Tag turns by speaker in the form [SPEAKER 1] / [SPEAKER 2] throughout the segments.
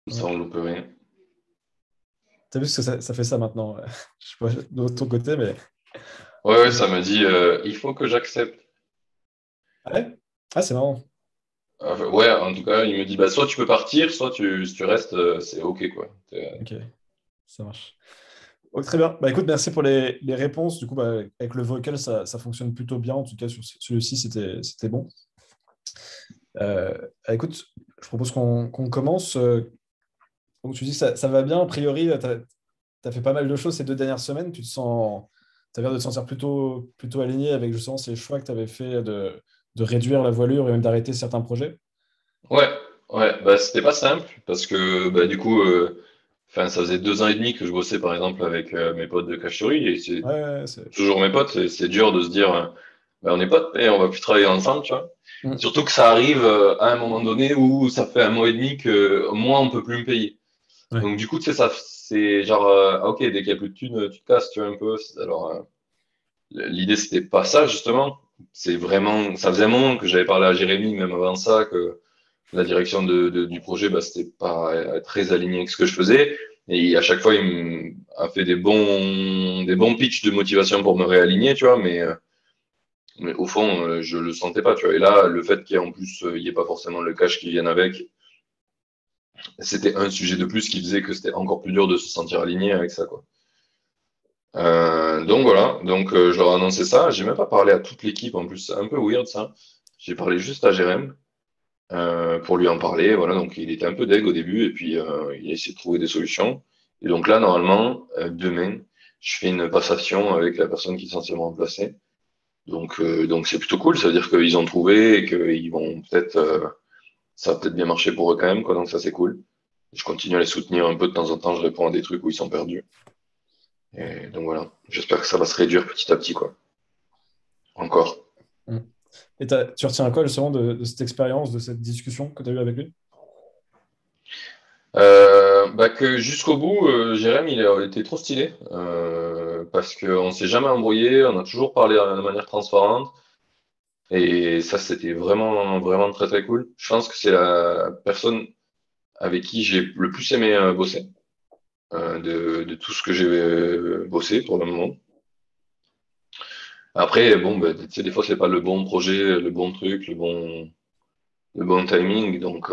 [SPEAKER 1] Comme ça,
[SPEAKER 2] Ouais.
[SPEAKER 1] on loupe rien.
[SPEAKER 2] T'as vu ce que ça fait ça maintenant? Je sais pas de ton côté, mais.
[SPEAKER 1] Ouais, ouais,
[SPEAKER 2] je-
[SPEAKER 1] ça m'a dit, il faut que j'accepte.
[SPEAKER 2] Ah ouais? Ah, c'est marrant.
[SPEAKER 1] Enfin, ouais, en tout cas, il me dit, bah, soit tu peux partir, soit si tu restes, c'est OK, quoi.
[SPEAKER 2] Ok, ça marche. Oh, très bien. Bah écoute, merci pour les réponses. Du coup, bah, avec le vocal, ça fonctionne plutôt bien. En tout cas, sur celui-ci, c'était bon. Euh, écoute, je propose qu'on commence. Donc, tu dis que ça va bien. A priori, tu as fait pas mal de choses ces 2 dernières semaines. Tu as l'air de te sentir plutôt aligné avec justement ces choix que tu avais fait de réduire la voilure et même d'arrêter certains projets.
[SPEAKER 1] Ouais, ouais, bah, c'était pas simple parce que, bah, du coup, enfin, ça faisait 2 ans et demi que je bossais, par exemple, avec mes potes de Cachery et c'est
[SPEAKER 2] Ouais, ouais, c'est.
[SPEAKER 1] toujours mes potes et c'est dur de se dire, bah, on est potes et on va plus travailler ensemble, tu vois.
[SPEAKER 2] Mm.
[SPEAKER 1] Surtout que ça arrive à un moment donné où ça fait 1 mois et demi que moi, on peut plus me payer.
[SPEAKER 2] Ouais.
[SPEAKER 1] Donc, du coup, tu sais, ça, c'est genre, ah, ok, dès qu'il y a plus de thunes, tu te casses, tu vois, un peu. Alors, l'idée, c'était pas ça, justement. C'est vraiment, ça faisait un moment que j'avais parlé à Jérémy, même avant ça, que la direction du projet, bah, c'était pas très aligné avec ce que je faisais. Et à chaque fois, a fait des bons pitchs de motivation pour me réaligner, tu vois, mais au fond, je le sentais pas, tu vois. Et là, le fait qu'il y ait en plus, il n'y ait pas forcément le cash qui vienne avec, c'était un sujet de plus qui faisait que c'était encore plus dur de se sentir aligné avec ça, quoi. Donc voilà, donc je leur ai annoncé ça. J'ai même pas parlé à toute l'équipe en plus, c'est un peu weird ça. J'ai parlé juste à Jérém pour lui en parler. Voilà, donc il était un peu deg au début et puis il a essayé de trouver des solutions. Et donc là, normalement, demain, je fais une passation avec la personne qui est censée me remplacer. Donc c'est plutôt cool, ça veut dire qu'ils ont trouvé et qu'ils vont peut-être, ça va peut-être bien marcher pour eux quand même, quoi. Donc ça c'est cool. Je continue à les soutenir un peu de temps en temps, je réponds à des trucs où ils sont perdus. Et donc voilà, j'espère que ça va se réduire petit à petit, quoi. Encore.
[SPEAKER 2] Mm. Et tu retiens quoi justement de cette expérience, de cette discussion que tu as eue avec lui?
[SPEAKER 1] Bah que jusqu'au bout, Jérém, il a été trop stylé parce qu'on s'est jamais embrouillé, on a toujours parlé de manière transparente et ça c'était vraiment vraiment très très cool. Je pense que c'est la personne avec qui j'ai le plus aimé bosser de tout ce que j'ai bossé pour le moment. Après bon, bah, tu sais des fois c'est pas le bon projet, le bon truc, le bon timing donc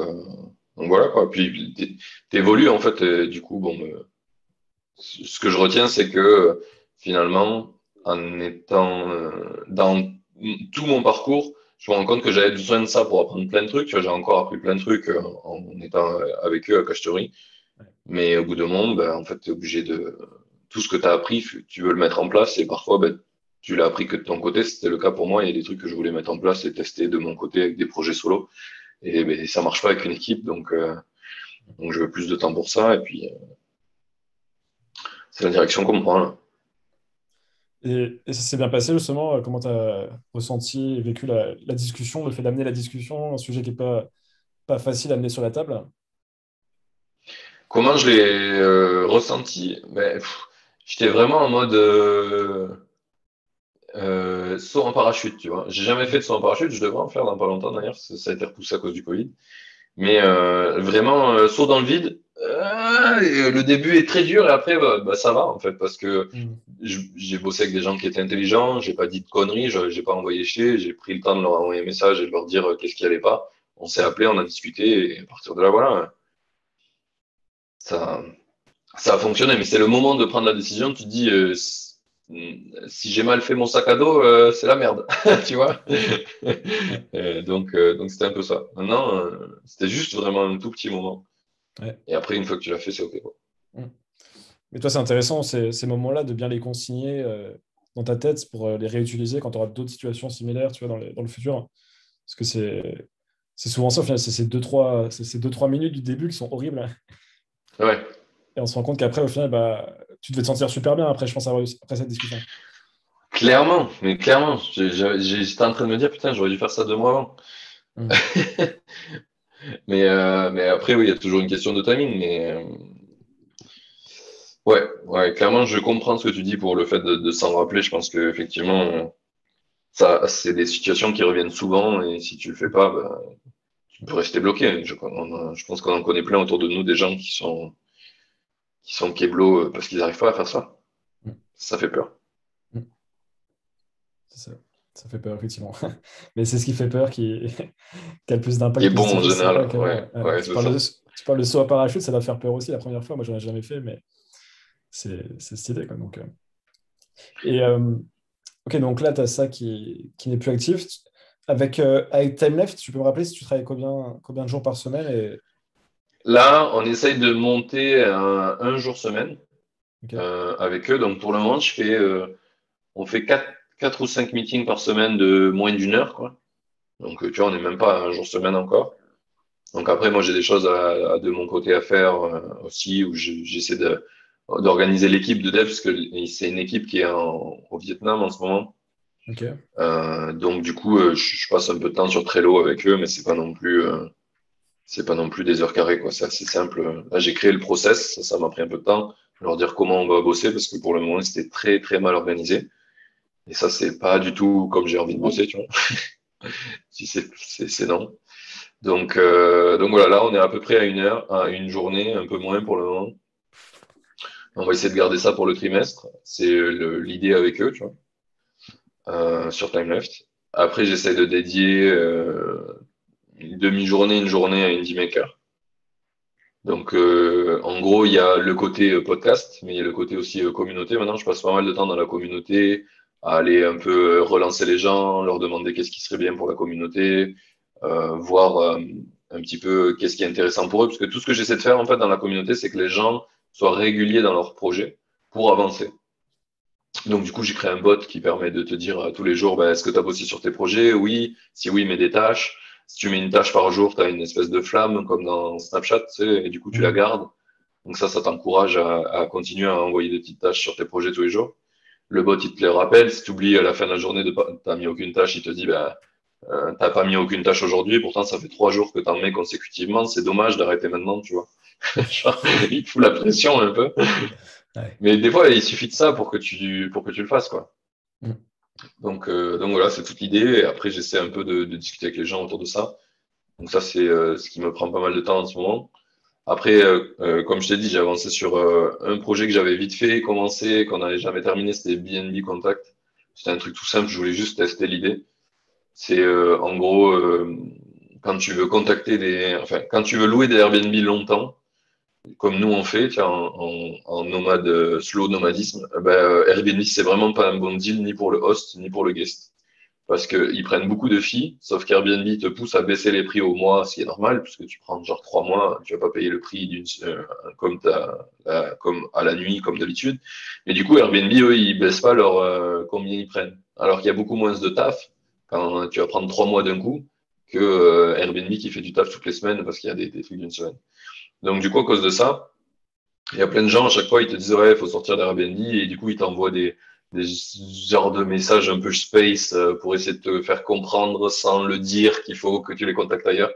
[SPEAKER 1] voilà quoi. Puis t'évolues en fait du coup bon. Ce que je retiens, c'est que finalement, en étant dans tout mon parcours, je me rends compte que j'avais besoin de ça pour apprendre plein de trucs. Tu vois, j'ai encore appris plein de trucs en étant avec eux à Cacheterie. Mais au bout d'un moment, ben, en fait, tu es obligé de. Tout ce que tu as appris, tu veux le mettre en place. Et parfois, ben, tu l'as appris que de ton côté. C'était le cas pour moi. Il y a des trucs que je voulais mettre en place et tester de mon côté avec des projets solo. Et ben, ça marche pas avec une équipe. Donc je veux plus de temps pour ça. Et puis, c'est la direction qu'on prend là.
[SPEAKER 2] Et ça s'est bien passé justement? Comment tu as ressenti et vécu la discussion, le fait d'amener la discussion, un sujet qui n'est pas facile à amener sur la table?
[SPEAKER 1] Comment je l'ai ressenti? J'étais vraiment en mode saut en parachute, tu vois. J'ai jamais fait de saut en parachute, je devrais en faire dans pas longtemps d'ailleurs, ça a été repoussé à cause du Covid. Mais vraiment saut dans le vide. Et le début est très dur et après bah, ça va en fait parce que
[SPEAKER 2] Mm.
[SPEAKER 1] j'ai bossé avec des gens qui étaient intelligents, j'ai pas dit de conneries, j'ai pas envoyé chier, j'ai pris le temps de leur envoyer un message et de leur dire qu'est-ce qui allait pas. On s'est appelé, on a discuté et à partir de là voilà, ça. Ça a fonctionné, mais c'est le moment de prendre la décision. Tu te dis, si j'ai mal fait mon sac à dos, c'est la merde, tu vois.
[SPEAKER 2] Ouais.
[SPEAKER 1] Donc c'était un peu ça. Maintenant, c'était juste vraiment un tout petit moment.
[SPEAKER 2] Ouais.
[SPEAKER 1] Et après, une fois que tu l'as fait, c'est OK, quoi.
[SPEAKER 2] Mm. Mais toi, c'est intéressant ces moments-là de bien les consigner dans ta tête pour les réutiliser quand tu auras d'autres situations similaires, tu vois, dans le futur. Parce que c'est souvent ça, au final, c'est ces 2, 3 minutes du début qui sont horribles, hein.
[SPEAKER 1] Ouais,
[SPEAKER 2] Et on se rend compte qu'après, au final, bah, tu devais te sentir super bien après, je pense, après cette discussion.
[SPEAKER 1] clairement, mais clairement. J'étais en train de me dire, putain, j'aurais dû faire ça 2 mois avant.
[SPEAKER 2] Mm.
[SPEAKER 1] Mais après, oui, il y a toujours une question de timing. Mais ouais, ouais, clairement, je comprends ce que tu dis pour le fait de s'en rappeler. Je pense qu'effectivement, ça, c'est des situations qui reviennent souvent et si tu le fais pas, bah, tu peux rester bloqué. Je pense qu'on en connaît plein autour de nous, des gens qui sont Keblo parce qu'ils n'arrivent pas à faire ça.
[SPEAKER 2] Mm.
[SPEAKER 1] Ça fait peur.
[SPEAKER 2] Mm. C'est ça. Ça fait peur, effectivement. Mais c'est ce qui fait peur qui a le plus
[SPEAKER 1] Qui
[SPEAKER 2] d'impact
[SPEAKER 1] est bon en
[SPEAKER 2] positif. C'est vrai
[SPEAKER 1] général.
[SPEAKER 2] que
[SPEAKER 1] Ouais, ouais, c'est ça.
[SPEAKER 2] tu parles de saut à parachute, ça va faire peur aussi la première fois. Moi, j'en ai jamais fait, mais c'est stylé, quoi. Donc, et, ok, donc là, tu as ça qui n'est plus actif. Avec TimeLeft, tu peux me rappeler si tu travailles combien de jours par semaine
[SPEAKER 1] Là, on essaye de monter un jour semaine
[SPEAKER 2] ok.
[SPEAKER 1] avec eux. Donc pour le moment, on fait quatre ou cinq meetings par semaine de moins d'une heure, quoi. Donc tu vois, on n'est même pas à un jour semaine encore. Donc après, moi, j'ai des choses de mon côté à faire aussi, où j'essaie d'organiser l'équipe de dev, parce que c'est une équipe qui est au Vietnam en ce moment.
[SPEAKER 2] Ok.
[SPEAKER 1] Donc du coup, je passe un peu de temps sur Trello avec eux, mais c'est pas non plus des heures carrées, quoi. C'est assez simple. Là, j'ai créé le process, ça m'a pris un peu de temps, leur dire comment on va bosser, parce que pour le moment, c'était très très mal organisé. Et ça, c'est pas du tout comme j'ai envie de bosser, tu vois. Si c'est non. Donc voilà, là, on est à peu près à une heure, à une journée, un peu moins pour le moment. On va essayer de garder ça pour le trimestre. C'est l'idée avec eux, tu vois, sur TimeLeft. Après, j'essaie de dédier une demi-journée, une journée à Indie Maker. Donc, en gros, il y a le côté podcast, mais il y a le côté aussi communauté. Maintenant, je passe pas mal de temps dans la communauté, à aller un peu relancer les gens, leur demander qu'est-ce qui serait bien pour la communauté, voir un petit peu qu'est-ce qui est intéressant pour eux. Parce que tout ce que j'essaie de faire, en fait, dans la communauté, c'est que les gens soient réguliers dans leurs projets pour avancer. Donc, du coup, j'ai créé un bot qui permet de te dire tous les jours, bah, est-ce que tu as bossé sur tes projets? Oui. Si oui, mets des tâches. Si tu mets une tâche par jour, tu as une espèce de flamme, comme dans Snapchat, tu sais, et du coup, tu la
[SPEAKER 2] Hmm.
[SPEAKER 1] gardes. Donc ça t'encourage à continuer à envoyer des petites tâches sur tes projets tous les jours. Le bot, il te les rappelle. Si tu oublies à la fin de la journée de pas, t'as mis aucune tâche, il te dit, bah, t'as pas mis aucune tâche aujourd'hui. Pourtant, ça fait 3 jours que t'en mets consécutivement. C'est dommage d'arrêter maintenant, tu vois. Genre, il te fout la pression un peu.
[SPEAKER 2] Ouais.
[SPEAKER 1] Mais des fois, il suffit de ça pour que tu le fasses, quoi.
[SPEAKER 2] Hmm.
[SPEAKER 1] Donc voilà, c'est toute l'idée. Et après, j'essaie un peu de discuter avec les gens autour de ça. Donc ça, c'est ce qui me prend pas mal de temps en ce moment. Après, comme je t'ai dit, j'ai avancé sur un projet que j'avais vite fait, commencé, qu'on n'avait jamais terminé, c'était BNB Contact. C'était un truc tout simple, je voulais juste tester l'idée. C'est en gros, quand tu veux enfin, quand tu veux louer des Airbnb longtemps, comme nous on fait, tiens, en nomade, slow nomadisme, Airbnb, c'est vraiment pas un bon deal ni pour le host, ni pour le guest parce qu'ils prennent beaucoup de fees, sauf qu'Airbnb te pousse à baisser les prix au mois, ce qui est normal, puisque tu prends genre 3 mois, tu vas pas payer le prix comme à la nuit, comme d'habitude. Et du coup, Airbnb, eux, ils baissent pas combien ils prennent. Alors qu'il y a beaucoup moins de taf quand tu vas prendre 3 mois d'un coup que Airbnb qui fait du taf toutes les semaines parce qu'il y a des trucs d'une semaine. Donc du coup, à cause de ça, il y a plein de gens, à chaque fois, ils te disent, ouais, il faut sortir d'Airbnb, et du coup, ils t'envoient des genres de messages un peu space pour essayer de te faire comprendre sans le dire qu'il faut que tu les contactes ailleurs.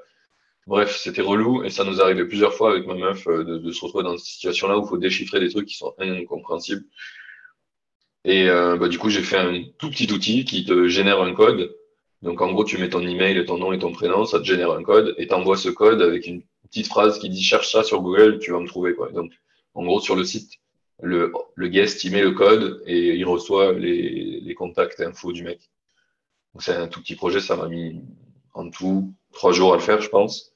[SPEAKER 1] Bref, c'était relou, et ça nous arrivait plusieurs fois avec ma meuf de se retrouver dans cette situation-là où il faut déchiffrer des trucs qui sont incompréhensibles. Et du coup, j'ai fait un tout petit outil qui te génère un code. Donc, en gros, tu mets ton email, ton nom et ton prénom, ça te génère un code, et t'envoies ce code avec une petite phrase qui dit cherche ça sur Google, tu vas me trouver, quoi. Donc, en gros, sur le site, le guest, il met le code et il reçoit les contacts infos du mec. Donc, c'est un tout petit projet, ça m'a mis en tout 3 jours à le faire, je pense.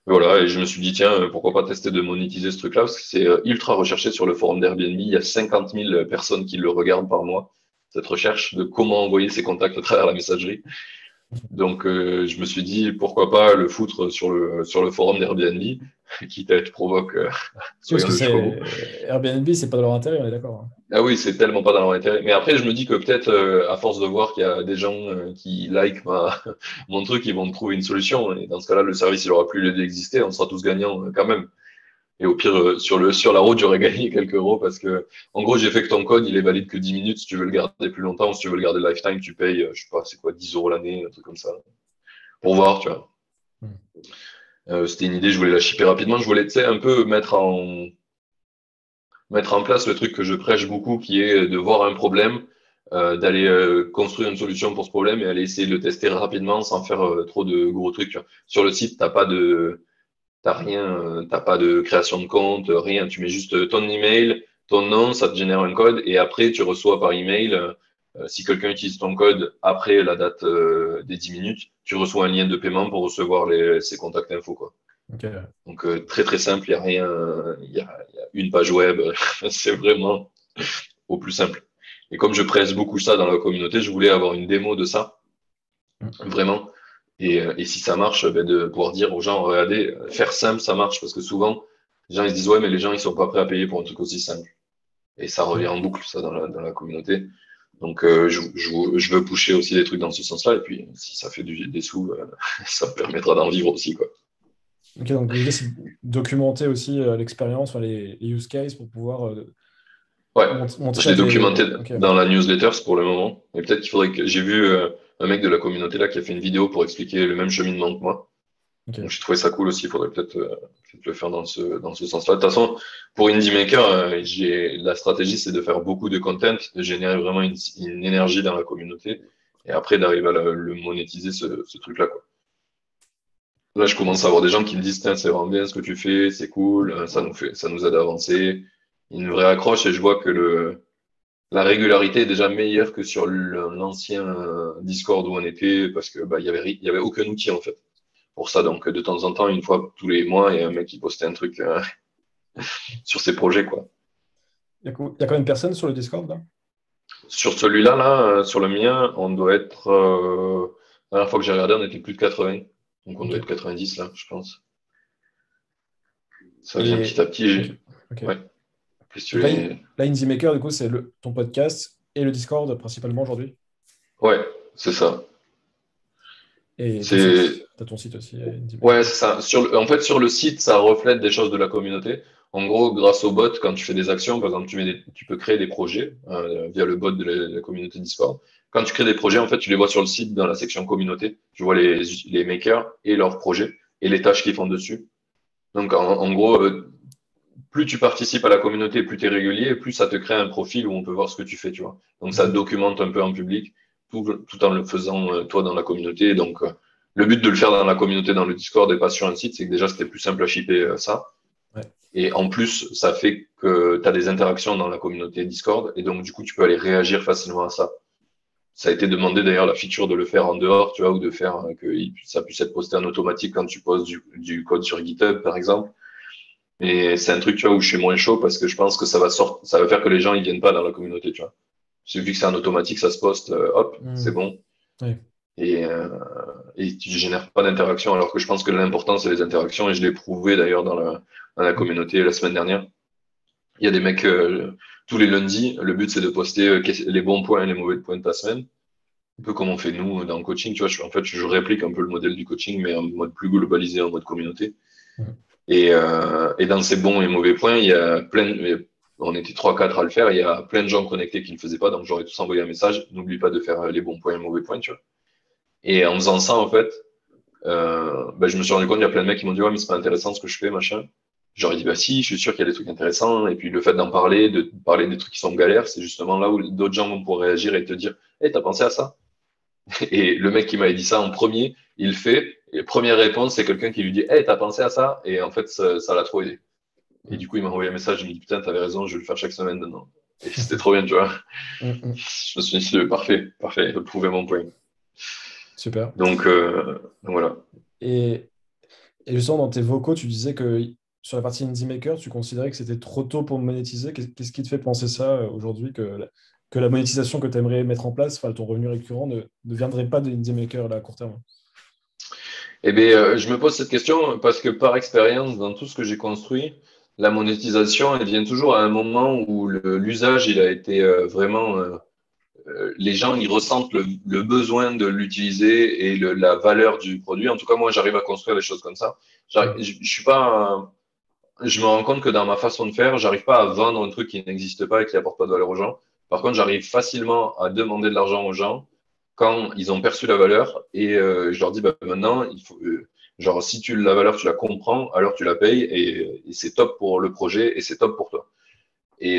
[SPEAKER 1] Voilà, et je me suis dit, tiens, pourquoi pas tester de monétiser ce truc-là, parce que c'est ultra recherché sur le forum d'Airbnb. Il y a 50 000 personnes qui le regardent par mois, cette recherche de comment envoyer ses contacts à travers la messagerie. Donc, je me suis dit, pourquoi pas le foutre sur le forum d'Airbnb, quitte à être provoque,
[SPEAKER 2] Oui, parce que
[SPEAKER 1] regardez jusqu'au bout.
[SPEAKER 2] Airbnb, c'est pas de leur intérêt, on est d'accord, hein.
[SPEAKER 1] Ah oui, c'est tellement pas dans leur intérêt. Mais après, je me dis que peut-être, à force de voir qu'il y a des gens qui like mon truc, ils vont me trouver une solution. Et dans ce cas-là, le service, il aura plus lieu d'exister. On sera tous gagnants quand même. Et au pire, sur la route, j'aurais gagné quelques euros parce que, en gros, j'ai fait que ton code, il est valide que 10 minutes. Si tu veux le garder plus longtemps, si tu veux le garder lifetime, tu payes, je sais pas, c'est quoi, 10 euros l'année, un truc comme ça. Pour voir, tu vois.
[SPEAKER 2] Hmm.
[SPEAKER 1] C'était une idée, je voulais la shipper rapidement. Je voulais, tu sais, un peu mettre en place le truc que je prêche beaucoup, qui est de voir un problème, d'aller construire une solution pour ce problème et aller essayer de le tester rapidement sans faire trop de gros trucs. Tu vois. Sur le site, t'as rien, t'as pas de création de compte, rien. Tu mets juste ton email, ton nom, ça te génère un code et après tu reçois par email. Si quelqu'un utilise ton code après la date des 10 minutes, tu reçois un lien de paiement pour recevoir ses contacts infos, quoi.
[SPEAKER 2] Ok.
[SPEAKER 1] Donc très très simple, il n'y a rien, il y a une page web, c'est vraiment au plus simple. Et comme je presse beaucoup ça dans la communauté, je voulais avoir une démo de ça, vraiment. Et si ça marche, ben, de pouvoir dire aux gens, regardez, faire simple, ça marche. Parce que souvent, les gens ils se disent, ouais, mais les gens, ils sont pas prêts à payer pour un truc aussi simple. Et ça revient en boucle, ça, dans la communauté. Donc, je veux pusher aussi des trucs dans ce sens-là. Et puis, si ça fait des sous, ça me permettra d'en vivre aussi, quoi.
[SPEAKER 2] Ok, donc l'idée, c'est de documenter aussi l'expérience, enfin, les use cases pour pouvoir
[SPEAKER 1] Ouais, je
[SPEAKER 2] montrer à
[SPEAKER 1] l'ai
[SPEAKER 2] tes.
[SPEAKER 1] documenté
[SPEAKER 2] Ok,
[SPEAKER 1] dans la newsletter pour le moment. Et peut-être qu'il faudrait que j'ai vu un mec de la communauté là qui a fait une vidéo pour expliquer le même cheminement que moi. Donc
[SPEAKER 2] ok.
[SPEAKER 1] j'ai trouvé ça cool aussi. Il faudrait peut-être le faire dans ce sens-là. De toute façon, pour Indie Maker, la stratégie c'est de faire beaucoup de content, de générer vraiment une énergie dans la communauté et après d'arriver à le monétiser ce truc-là, quoi. Là, je commence à avoir des gens qui me disent, tiens, c'est vraiment bien ce que tu fais, c'est cool, ça nous aide à avancer. Une vraie accroche et je vois que la régularité est déjà meilleure que sur l'ancien Discord où on était parce que bah, il y avait aucun outil en fait pour ça. Donc de temps en temps, une fois tous les mois, il y a un mec qui postait un truc sur ses projets quoi.
[SPEAKER 2] Il y a combien de personnes sur le Discord là?
[SPEAKER 1] Sur celui-là, là, sur le mien, on doit être la dernière fois que j'ai regardé, on était plus de 80. Donc on doit être
[SPEAKER 2] Ok.
[SPEAKER 1] 90 là, je pense. Ça vient petit
[SPEAKER 2] Et
[SPEAKER 1] à petit.
[SPEAKER 2] ok. Ok.
[SPEAKER 1] Ouais. Qu'est-ce que tu
[SPEAKER 2] Donc là,
[SPEAKER 1] voulais-
[SPEAKER 2] Indie Maker, du coup, c'est ton podcast et le Discord principalement aujourd'hui.
[SPEAKER 1] Ouais, c'est ça.
[SPEAKER 2] Et ton
[SPEAKER 1] C'est
[SPEAKER 2] site. Tu as ton site aussi, Indie
[SPEAKER 1] Ouais,
[SPEAKER 2] Maker.
[SPEAKER 1] c'est ça. En fait, sur le site, ça reflète des choses de la communauté. En gros, grâce au bot, quand tu fais des actions, par exemple, tu peux créer des projets via le bot de la communauté Discord. Quand tu crées des projets, en fait, tu les vois sur le site dans la section communauté. Tu vois les makers et leurs projets et les tâches qu'ils font dessus. Donc, en gros, plus tu participes à la communauté, plus tu es régulier, plus ça te crée un profil où on peut voir ce que tu fais, tu vois. Donc, ça
[SPEAKER 2] Ok.
[SPEAKER 1] documente un peu en public, tout en le faisant, toi, dans la communauté. Donc, le but de le faire dans la communauté, dans le Discord et pas sur un site, c'est que déjà, c'était plus simple à shipper ça.
[SPEAKER 2] Ouais.
[SPEAKER 1] Et en plus, ça fait que tu as des interactions dans la communauté Discord. Et donc, du coup, tu peux aller réagir facilement à ça. Ça a été demandé d'ailleurs la feature de le faire en dehors, tu vois, ou de faire ça puisse être posté en automatique quand tu poses du code sur GitHub, par exemple. Et c'est un truc, tu vois, où je suis moins chaud parce que je pense que ça va faire que les gens, ils viennent pas dans la communauté, tu vois. C'est vu que c'est en automatique, ça se poste, hop, c'est
[SPEAKER 2] Hmm.
[SPEAKER 1] bon.
[SPEAKER 2] Ouais.
[SPEAKER 1] Et, euh, et tu génères pas d'interaction, alors que je pense que l'important, c'est les interactions. Et je l'ai prouvé d'ailleurs dans la
[SPEAKER 2] Hmm.
[SPEAKER 1] communauté la semaine dernière. Il y a des mecs, tous les lundis, le but, c'est de poster les bons points et les mauvais points de ta semaine. Un peu comme on fait nous dans le coaching, tu vois. En fait, je réplique un peu le modèle du coaching, mais en mode plus globalisé, en mode communauté.
[SPEAKER 2] Hmm.
[SPEAKER 1] Et dans ces bons et mauvais points, il y a on était trois quatre à le faire, il y a plein de gens connectés qui ne le faisaient pas, donc j'aurais tous envoyé un message, n'oublie pas de faire les bons points et les mauvais points, tu vois. Et en faisant ça, en fait, ben, je me suis rendu compte, il y a plein de mecs qui m'ont dit, ouais, mais c'est pas intéressant ce que je fais, machin. J'aurais dit, bah si, je suis sûr qu'il y a des trucs intéressants. Et puis le fait d'en parler, de parler des trucs qui sont galères, c'est justement là où d'autres gens vont pouvoir réagir et te dire, hey, t'as pensé à ça? Et le mec qui m'avait dit ça en premier, il le fait. Et première réponse, c'est quelqu'un qui lui dit, hey, t'as pensé à ça? Et en fait, ça l'a trop aidé. Et
[SPEAKER 2] Hmm.
[SPEAKER 1] du coup, il m'a envoyé un message, il me dit, putain, t'avais raison, je vais le faire chaque semaine maintenant. Et c'était trop bien, tu vois.
[SPEAKER 2] Hmm. Hmm.
[SPEAKER 1] Je me suis dit, parfait, parfait, il faut prouver mon point.
[SPEAKER 2] Super.
[SPEAKER 1] Donc voilà.
[SPEAKER 2] Et, et justement, dans tes vocaux, tu disais que sur la partie Indie Maker, tu considérais que c'était trop tôt pour monétiser. Qu'est-ce qui te fait penser ça aujourd'hui, que la monétisation que tu aimerais mettre en place, enfin, ton revenu récurrent, ne viendrait pas de Indie Maker là, à court terme?
[SPEAKER 1] Eh bien, je me pose cette question parce que par expérience, dans tout ce que j'ai construit, la monétisation, elle vient toujours à un moment où l'usage, il a été vraiment, les gens, ils ressentent le besoin de l'utiliser et la valeur du produit. En tout cas, moi, j'arrive à construire des choses comme ça. Je suis pas, je me rends compte que dans ma façon de faire, j'arrive pas à vendre un truc qui n'existe pas et qui apporte pas de valeur aux gens. Par contre, j'arrive facilement à demander de l'argent aux gens quand ils ont perçu la valeur et je leur dis bah, maintenant, il faut, genre si la valeur tu la comprends, alors tu la payes et c'est top pour le projet et c'est top pour toi. Et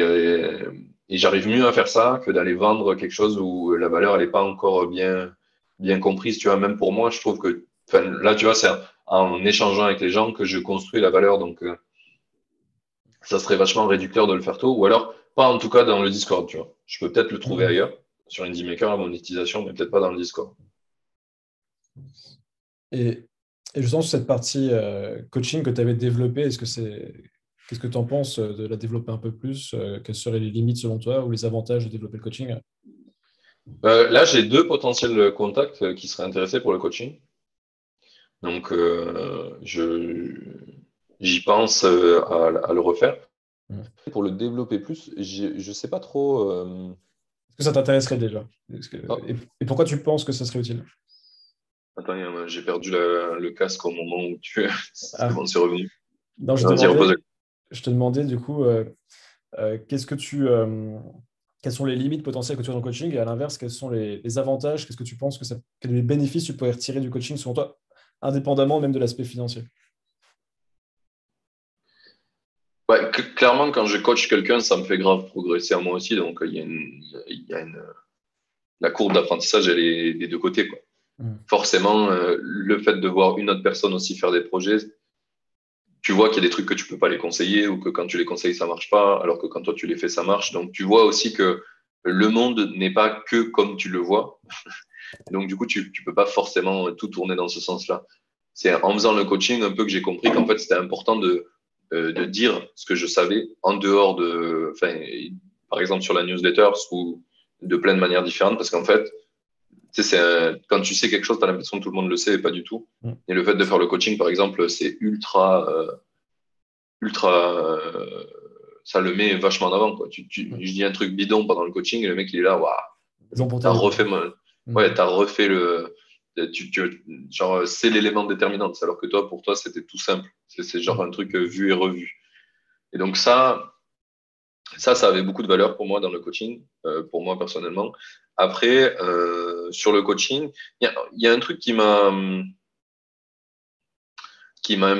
[SPEAKER 1] Et j'arrive mieux à faire ça que d'aller vendre quelque chose où la valeur, elle n'est pas encore bien comprise. Tu vois, même pour moi, je trouve que, enfin, là, tu vois, c'est en échangeant avec les gens que je construis la valeur. Donc, ça serait vachement réducteur de le faire tôt. Ou alors, pas en tout cas dans le Discord, tu vois. Je peux peut-être le trouver
[SPEAKER 2] Mhm.
[SPEAKER 1] ailleurs, sur Indie Maker, la monétisation, mais peut-être pas dans le Discord.
[SPEAKER 2] Et, et justement, sur cette partie coaching que tu avais développée, qu'est-ce que tu en penses de la développer un peu plus? Quelles seraient les limites selon toi ou les avantages de développer le coaching?
[SPEAKER 1] Là, j'ai deux potentiels contacts qui seraient intéressés pour le coaching. Donc, j'y pense à le refaire.
[SPEAKER 2] Mhm.
[SPEAKER 1] Pour le développer plus, je sais pas trop.
[SPEAKER 2] Est-ce que ça t'intéresserait déjà?
[SPEAKER 1] Oh,
[SPEAKER 2] Et pourquoi tu penses que ça serait utile?
[SPEAKER 1] attends, j'ai perdu le casque au moment où c'est
[SPEAKER 2] Ah,
[SPEAKER 1] bon, c'est revenu.
[SPEAKER 2] non,
[SPEAKER 1] Vas-y, repose.
[SPEAKER 2] je te demandais du coup, qu'est-ce que quelles sont les limites potentielles que tu as dans le coaching et à l'inverse, quels sont les avantages? Qu'est-ce que tu penses quels bénéfices tu pourrais retirer du coaching selon toi, indépendamment même de l'aspect financier?
[SPEAKER 1] Ouais, clairement, quand je coach quelqu'un, ça me fait grave progresser à moi aussi. Donc, la courbe d'apprentissage, elle est des deux côtés, quoi.
[SPEAKER 2] Mhm.
[SPEAKER 1] Forcément, le fait de voir une autre personne aussi faire des projets, tu vois qu'il y a des trucs que tu peux pas les conseiller ou que quand tu les conseilles, ça marche pas, alors que quand toi tu les fais, ça marche. Donc, tu vois aussi que le monde n'est pas que comme tu le vois. Et donc, du coup, tu peux pas forcément tout tourner dans ce sens-là. C'est en faisant le coaching un peu que j'ai compris qu'en fait, c'était important de dire ce que je savais en dehors enfin, par exemple, sur la newsletter ou de plein de manières différentes, parce qu'en fait, tu sais, quand tu sais quelque chose, tu as l'impression que tout le monde le sait et pas du tout.
[SPEAKER 2] Mhm.
[SPEAKER 1] Et le fait de faire le coaching, par exemple, c'est ultra, ça le met vachement en avant, quoi. Je dis un truc bidon pendant le coaching et le mec, il est là, waouh,
[SPEAKER 2] Raison pour
[SPEAKER 1] t'as
[SPEAKER 2] toi, du coup.
[SPEAKER 1] refait, ouais,
[SPEAKER 2] Mhm.
[SPEAKER 1] t'as refait genre, c'est l'élément déterminant. Alors que toi, pour toi, c'était tout simple. C'est genre un truc vu et revu. Et donc ça avait beaucoup de valeur pour moi dans le coaching, pour moi personnellement. Après, sur le coaching, il y a un truc qui m'a un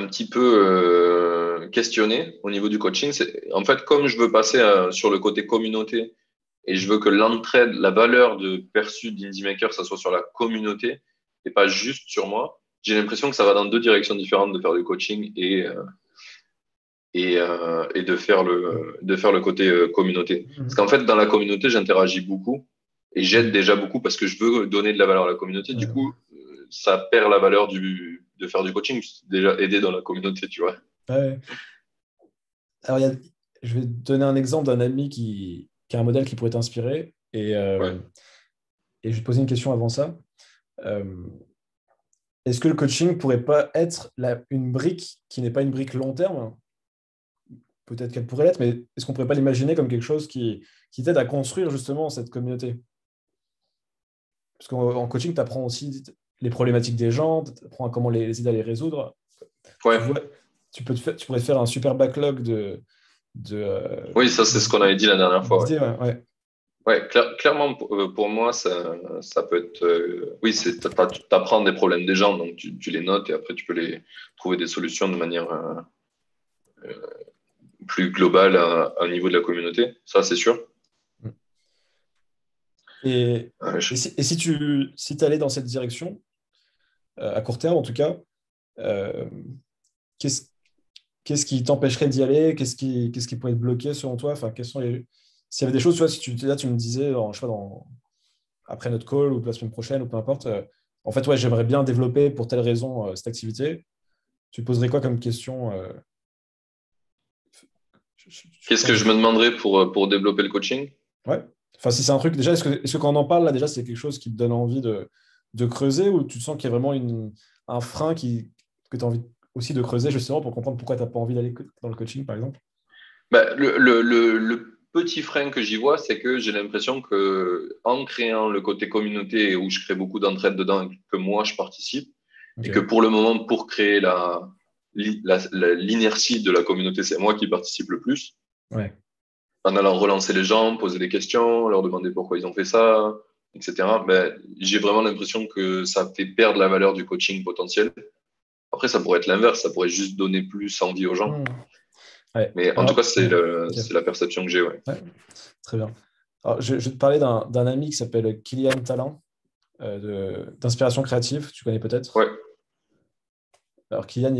[SPEAKER 1] petit peu questionné au niveau du coaching. C'est, en fait, comme je veux passer sur le côté communauté et je veux que l'entraide, la valeur perçue d'Indie Maker, ça soit sur la communauté et pas juste sur moi, j'ai l'impression que ça va dans deux directions différentes de faire du coaching et de faire le côté communauté. Parce
[SPEAKER 2] Mhm.
[SPEAKER 1] qu'en fait, dans la communauté, j'interagis beaucoup et j'aide
[SPEAKER 2] Mhm.
[SPEAKER 1] déjà beaucoup parce que je veux donner de la valeur à la communauté. Du
[SPEAKER 2] Ouais.
[SPEAKER 1] coup, ça perd la valeur de faire du coaching. Je suis déjà aidé dans la communauté, tu vois.
[SPEAKER 2] Ouais. Alors, je vais te donner un exemple d'un ami qui a un modèle qui pourrait t'inspirer
[SPEAKER 1] Ouais.
[SPEAKER 2] et je vais te poser une question avant ça. Euh, Est-ce que le coaching pourrait pas être une brique qui n'est pas une brique long terme? Peut-être qu'elle pourrait l'être, mais est-ce qu'on pourrait pas l'imaginer comme quelque chose qui t'aide à construire justement cette communauté? Parce qu'en coaching, tu apprends aussi les problématiques des gens, tu apprends à comment les aider à les résoudre. Tu
[SPEAKER 1] Ouais.
[SPEAKER 2] vois, tu pourrais te faire un super backlog
[SPEAKER 1] Oui, ça, c'est ce qu'on avait dit la dernière fois. Ouais.
[SPEAKER 2] d'idées. Ouais, ouais.
[SPEAKER 1] Ouais, clairement, pour moi, ça peut être. Oui, t'apprends des problèmes des gens, donc tu les notes et après, tu peux trouver des solutions de manière plus globale au niveau de la communauté. Ça, c'est sûr.
[SPEAKER 2] Et,
[SPEAKER 1] Euh, je-
[SPEAKER 2] et si tu allais dans cette direction, à court terme en tout cas, euh, qu'est-ce qu'est-ce qui t'empêcherait d'y aller? Qu'est-ce qui pourrait te bloquer selon toi? Enfin, quels sont s'il y avait des choses, tu vois, si là, tu me disais, je sais pas, après notre call ou la semaine prochaine ou peu importe, en fait, ouais, j'aimerais bien développer pour telle raison cette activité. Tu poserais quoi comme question? Je
[SPEAKER 1] Qu'est-ce que
[SPEAKER 2] pense.
[SPEAKER 1] je me demanderais pour développer le coaching?
[SPEAKER 2] Ouais. Enfin, si c'est un truc, déjà, est-ce que quand on en parle, là, déjà, c'est quelque chose qui te donne envie de creuser ou tu sens qu'il y a vraiment un frein que tu as envie aussi de creuser, justement, pour comprendre pourquoi tu n'as pas envie d'aller dans le coaching, par exemple?
[SPEAKER 1] Bah, le petit frein que j'y vois, c'est que j'ai l'impression que en créant le côté communauté où je crée beaucoup d'entraide dedans et que moi je participe, et que
[SPEAKER 2] Ok.
[SPEAKER 1] pour le moment, pour créer l'inertie de la communauté, c'est moi qui participe le plus,
[SPEAKER 2] Ouais.
[SPEAKER 1] en allant relancer les gens, poser des questions, leur demander pourquoi ils ont fait ça, etc. Ben, j'ai vraiment l'impression que ça fait perdre la valeur du coaching potentiel. Après, ça pourrait être l'inverse, ça pourrait juste donner plus envie aux gens.
[SPEAKER 2] Hmm. Ouais.
[SPEAKER 1] Mais en tout cas,
[SPEAKER 2] Alors,
[SPEAKER 1] c'est
[SPEAKER 2] ok.
[SPEAKER 1] la perception que j'ai, ouais.
[SPEAKER 2] Ouais, très bien. Alors, je vais te parler d'un ami qui s'appelle Kylian Talin, d'inspiration créative, tu connais peut-être.
[SPEAKER 1] Ouais,
[SPEAKER 2] Alors, Kylian,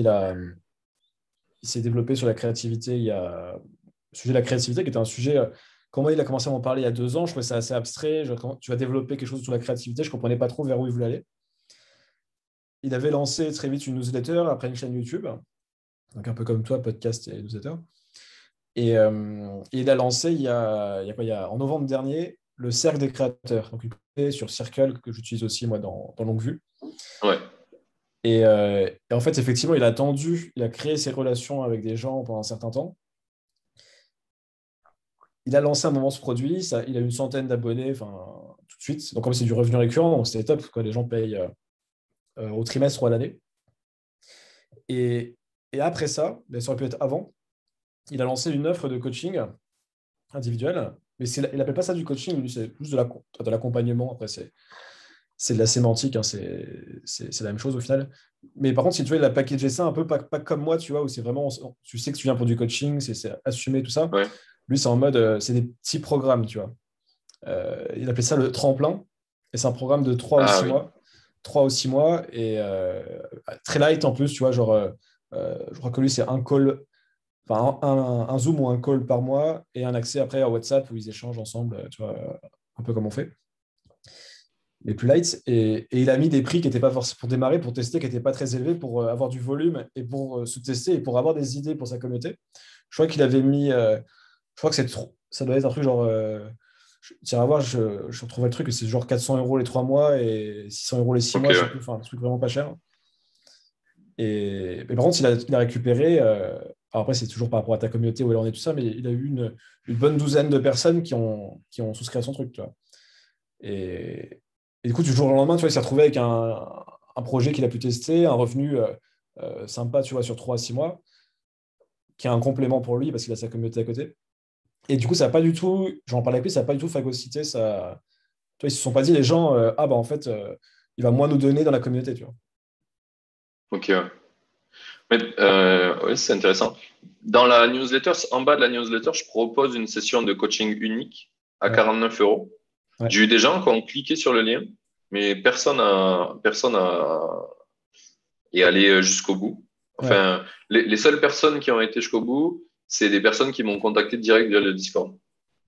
[SPEAKER 2] il s'est développé sur la créativité. Il y a le sujet de la créativité qui était un sujet. Comment il a commencé à m'en parler il y a 2 ans, je trouvais ça assez abstrait. Tu vas développer quelque chose sur la créativité, je ne comprenais pas trop vers où il voulait aller. Il avait lancé très vite une newsletter, après une chaîne YouTube, donc un peu comme toi, podcast et newsletter. Et il a lancé en novembre dernier le Cercle des créateurs. Donc, il est sur Circle, que j'utilise aussi moi dans Longue
[SPEAKER 1] ouais.
[SPEAKER 2] Et en fait, effectivement, il a créé ses relations avec des gens pendant un certain temps. Il a lancé un moment ce produit, il a une centaine d'abonnés, enfin, tout de suite. Donc, comme c'est du revenu récurrent, donc c'était top, quoi. Les gens payent au trimestre ou à l'année. Et, et après ça, mais ça aurait pu être avant, il a lancé une offre de coaching individuel, mais il n'appelle pas ça du coaching, lui, c'est plus de l'accompagnement. Après, c'est de la sémantique, hein, c'est la même chose au final. Mais par contre, si tu veux, il a packagé ça un peu pas comme moi, tu vois, où c'est vraiment, tu sais que tu viens pour du coaching, c'est assumé tout ça.
[SPEAKER 1] Ouais.
[SPEAKER 2] Lui, c'est en mode, c'est des petits programmes, tu vois. Il appelait ça le tremplin, et c'est un programme de 3 ou
[SPEAKER 1] Ah
[SPEAKER 2] 6
[SPEAKER 1] oui.
[SPEAKER 2] mois. 3 ou 6 mois, et très light en plus, tu vois, genre, je crois que lui, c'est un call, enfin, un Zoom ou un call par mois, et un accès après à WhatsApp où ils échangent ensemble, tu vois, un peu comme on fait, mais plus light. Et il a mis des prix qui n'étaient pas forcément pour démarrer, pour tester, qui n'étaient pas très élevés, pour avoir du volume et pour se tester et pour avoir des idées pour sa communauté. Je crois qu'il avait mis, je crois que ça doit être un truc genre, tiens à voir, je retrouvais le truc, c'est genre 400 € les 3 mois et 600 € les 6
[SPEAKER 1] Ok,
[SPEAKER 2] mois, je sais
[SPEAKER 1] ouais.
[SPEAKER 2] plus, enfin, un truc vraiment pas cher. Mais par contre, il a récupéré, alors après, c'est toujours par rapport à ta communauté où elle en est, tout ça, mais il a eu une bonne douzaine de personnes qui ont souscrit à son truc, tu vois. Et, et du coup, du jour au lendemain, tu vois, il s'est retrouvé avec un projet qu'il a pu tester, un revenu sympa, tu vois, sur 3 à 6 mois, qui est un complément pour lui parce qu'il a sa communauté à côté. Et du coup, ça n'a pas du tout, j'en parlais avec lui, ça n'a pas du tout phagocyté ça. Tu vois, ils se sont pas dit, les gens, ah bah en fait, il va moins nous donner dans la communauté, tu vois.
[SPEAKER 1] Ok, ouais. Mais, ouais, c'est intéressant. Dans la newsletter, en bas de la newsletter, je propose une session de coaching unique à
[SPEAKER 2] Ouais,
[SPEAKER 1] 49 €.
[SPEAKER 2] ouais,
[SPEAKER 1] J'ai eu des gens qui ont cliqué sur le lien, mais est allé jusqu'au bout.
[SPEAKER 2] ouais.
[SPEAKER 1] Enfin, les seules personnes qui ont été jusqu'au bout, c'est des personnes qui m'ont contacté direct via le Discord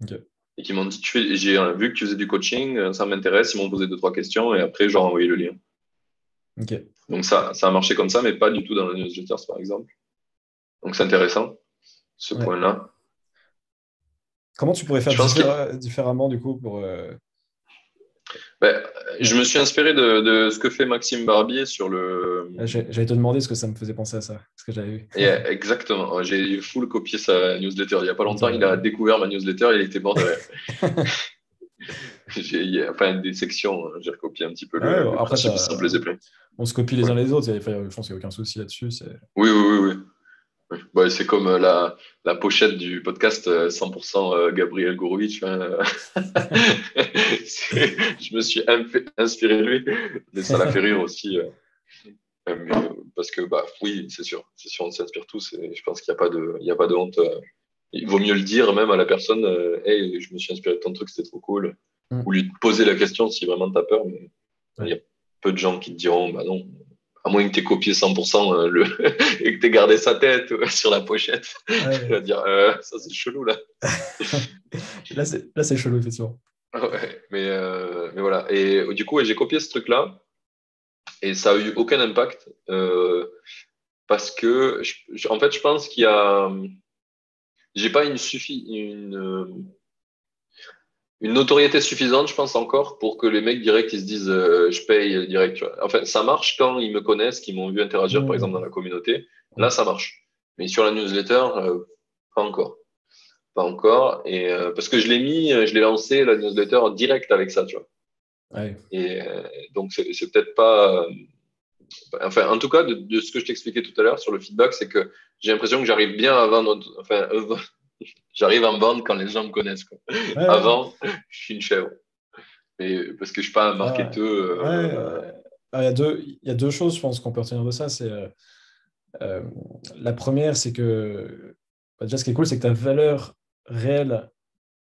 [SPEAKER 2] Ok,
[SPEAKER 1] et qui m'ont dit, j'ai vu que tu faisais du coaching, ça m'intéresse. Ils m'ont posé deux, trois questions et après, j'ai envoyé le lien.
[SPEAKER 2] ok.
[SPEAKER 1] Donc ça a marché comme ça, mais pas du tout dans la newsletter, par exemple. Donc c'est intéressant, ce
[SPEAKER 2] Ouais.
[SPEAKER 1] point-là.
[SPEAKER 2] Comment tu pourrais faire
[SPEAKER 1] Je pense que
[SPEAKER 2] différemment, du coup, pour.
[SPEAKER 1] ben, je
[SPEAKER 2] Ouais.
[SPEAKER 1] me suis inspiré de ce que fait Maxime Barbier sur le.
[SPEAKER 2] J'allais te demander ce que ça me faisait penser à ça, ce que j'avais vu.
[SPEAKER 1] Exactement. J'ai full copié sa newsletter. Il y a pas longtemps, il a
[SPEAKER 2] Putain,
[SPEAKER 1] découvert ma newsletter, il était mort de rire. Enfin, des sections, j'ai recopié un petit peu
[SPEAKER 2] ouais,
[SPEAKER 1] le
[SPEAKER 2] après,
[SPEAKER 1] principe, ça me plaisait plus.
[SPEAKER 2] on se copie les
[SPEAKER 1] Ouais.
[SPEAKER 2] uns les autres. Enfin, je pense qu'il n'y a aucun souci là-dessus.
[SPEAKER 1] Oui, oui, oui, oui. Oui. Ouais, c'est comme la pochette du podcast 100% Gabriel Gourouitch, hein. Je me suis inspiré de lui, mais ça l'a fait rire aussi. Parce que, bah, oui, c'est sûr, on s'inspire tous et je pense qu'il n'y a pas il y a pas de honte. Il vaut mieux le dire même à la personne, hey, je me suis inspiré de ton truc, c'était trop cool.
[SPEAKER 2] Mm.
[SPEAKER 1] Ou lui poser la question si vraiment t'as peur, mais il y
[SPEAKER 2] Ouais.
[SPEAKER 1] a peu de gens qui te diront, bah non, à moins que t'aies copié 100% et que t'aies gardé sa tête sur la pochette. Tu vas
[SPEAKER 2] Ouais.
[SPEAKER 1] dire, ça c'est chelou là.
[SPEAKER 2] Là, c'est chelou, effectivement.
[SPEAKER 1] Ouais, mais voilà. Et du coup, ouais, j'ai copié ce truc-là et ça a eu aucun impact parce que, en fait, je pense qu'il y a, j'ai pas une notoriété suffisante, je pense encore, pour que les mecs direct ils se disent je paye direct. Tu vois. Enfin, ça marche quand ils me connaissent, qu'ils m'ont vu interagir par exemple dans
[SPEAKER 2] Mm.
[SPEAKER 1] la communauté. Là,
[SPEAKER 2] Mm.
[SPEAKER 1] ça marche. Mais sur la newsletter, pas encore. Pas encore. Et parce que je l'ai lancé la newsletter direct avec ça, tu vois.
[SPEAKER 2] Ouais.
[SPEAKER 1] Et donc c'est peut-être pas. Enfin, en tout cas, de ce que je t'expliquais tout à l'heure sur le feedback, c'est que j'ai l'impression que j'arrive bien à vendre. Enfin, j'arrive à me vendre quand les gens me connaissent, quoi.
[SPEAKER 2] Ouais, ouais.
[SPEAKER 1] Avant, je suis une chèvre. Mais parce que je suis pas un
[SPEAKER 2] Ah,
[SPEAKER 1] marketeur.
[SPEAKER 2] ouais. Il y a deux choses, je pense, qu'on peut retenir de ça. C'est la première, c'est que déjà, ce qui est cool, c'est que ta valeur réelle,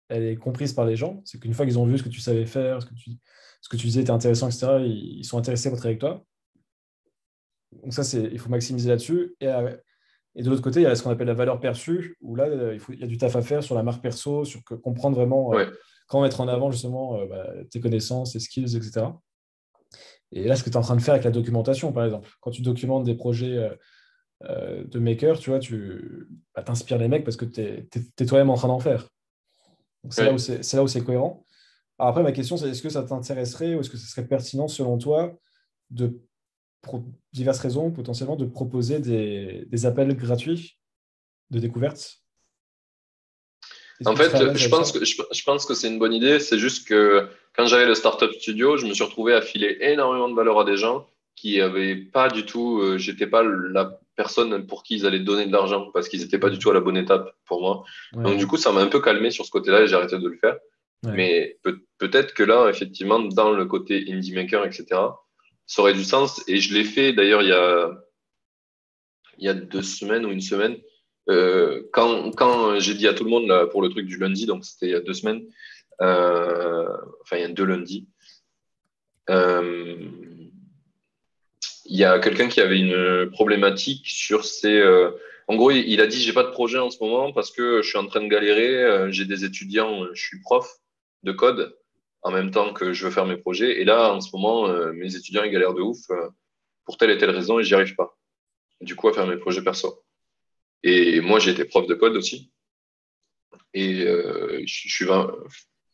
[SPEAKER 2] elle est comprise par les gens. C'est qu'une fois qu'ils ont vu ce que tu savais faire, ce que tu disais était intéressant, etc., ils sont intéressés pour travailler avec toi. Donc ça, il faut maximiser là-dessus. Et de l'autre côté, il y a ce qu'on appelle la valeur perçue, où là, il y a du taf à faire sur la marque perso, sur comprendre vraiment
[SPEAKER 1] Ouais.
[SPEAKER 2] comment mettre en avant justement tes connaissances, tes skills, etc. Et là, ce que tu es en train de faire avec la documentation, par exemple, quand tu documentes des projets de maker, tu vois, tu t'inspires les mecs parce que tu es toi-même en train d'en faire. Donc
[SPEAKER 1] Ouais.
[SPEAKER 2] c'est là où c'est cohérent. Alors après, ma question, c'est est-ce que ça t'intéresserait ou est-ce que ce serait pertinent, selon toi, de, pour diverses raisons, potentiellement, de proposer des appels gratuits de découverte? Est-ce
[SPEAKER 1] En
[SPEAKER 2] que tu serais à
[SPEAKER 1] fait,
[SPEAKER 2] l'aise avec ça?
[SPEAKER 1] je pense que c'est une bonne idée. C'est juste que quand j'avais le Startup Studio, je me suis retrouvé à filer énormément de valeur à des gens qui avaient pas du tout, j'étais pas la personne pour qui ils allaient donner de l'argent parce qu'ils étaient pas du tout à la bonne étape pour moi. Donc, du
[SPEAKER 2] Ouais,
[SPEAKER 1] coup, ça m'a un peu calmé sur ce côté-là et j'ai arrêté de le faire.
[SPEAKER 2] ouais,
[SPEAKER 1] Mais peut-être que là, effectivement, dans le côté indie maker, etc., ça aurait du sens. Et je l'ai fait d'ailleurs il y a 2 semaines ou une semaine, quand j'ai dit à tout le monde là, pour le truc du lundi, donc c'était il y a 2 semaines, enfin il y a 2 lundis, euh, il y a quelqu'un qui avait une problématique sur en gros, il a dit, j'ai pas de projet en ce moment parce que je suis en train de galérer, j'ai des étudiants, je suis prof de code en même temps que je veux faire mes projets. Et là, en ce moment, mes étudiants, ils galèrent de ouf pour telle et telle raison et j'y arrive pas. Du coup, à faire mes projets perso. Et moi, j'ai été prof de code aussi. Et je suis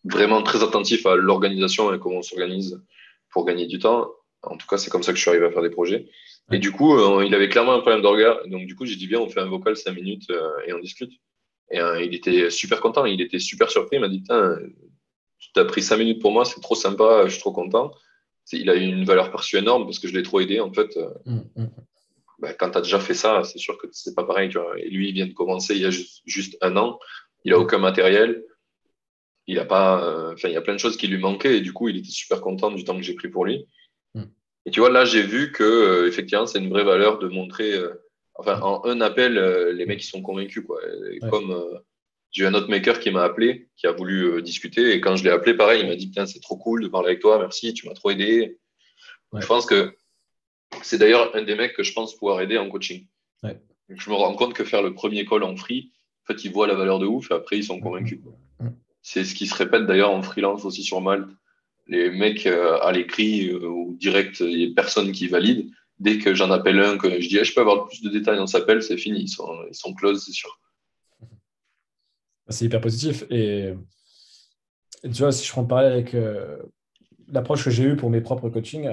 [SPEAKER 1] vraiment très attentif à l'organisation et comment on s'organise pour gagner du temps. En tout cas, c'est comme ça que je suis arrivé à faire des projets. Et
[SPEAKER 2] ouais.
[SPEAKER 1] du coup, il avait clairement un problème d'orga. Donc, du coup, j'ai dit, bien, on fait un vocal 5 minutes et on discute. Et il était super content. Il était super surpris. Il m'a dit, putain, tu as pris 5 minutes pour moi, c'est trop sympa, je suis trop content. Il a eu une valeur perçue énorme parce que je l'ai trop aidé. En fait,
[SPEAKER 2] Mm, mm.
[SPEAKER 1] bah, quand tu as déjà fait ça, c'est sûr que c'est pas pareil. Tu vois. Et lui, il vient de commencer il y a juste un an. Il a
[SPEAKER 2] Ouais.
[SPEAKER 1] aucun matériel. Il a pas, enfin, il y a plein de choses qui lui manquaient et du coup, il était super content du temps que j'ai pris pour lui.
[SPEAKER 2] Mm.
[SPEAKER 1] Et tu vois, là, j'ai vu que, effectivement, c'est une vraie valeur de montrer, enfin, en un appel, les mecs, ils sont convaincus, quoi. Et
[SPEAKER 2] Ouais.
[SPEAKER 1] comme j'ai eu un autre maker qui m'a appelé, qui a voulu discuter, et quand je l'ai appelé, pareil, il m'a dit, putain, c'est trop cool de parler avec toi, merci, tu m'as trop aidé. Donc, je
[SPEAKER 2] Ouais.
[SPEAKER 1] pense que c'est d'ailleurs un des mecs que je pense pouvoir aider en coaching.
[SPEAKER 2] Ouais.
[SPEAKER 1] Donc, je me rends compte que faire le premier call en free, en fait, ils voient la valeur de ouf, et après, ils sont
[SPEAKER 2] Mm,
[SPEAKER 1] convaincus, quoi.
[SPEAKER 2] mm, mm.
[SPEAKER 1] C'est ce qui se répète d'ailleurs en freelance aussi sur Malte. Les mecs à l'écrit ou direct, il n'y a personne qui valide. Dès que j'en appelle un, que je dis eh, je peux avoir plus de détails dans s'appelle, c'est fini, ils sont close, c'est sûr.
[SPEAKER 2] C'est hyper positif. Et tu vois, si je prends pareil avec l'approche que j'ai eue pour mes propres coachings,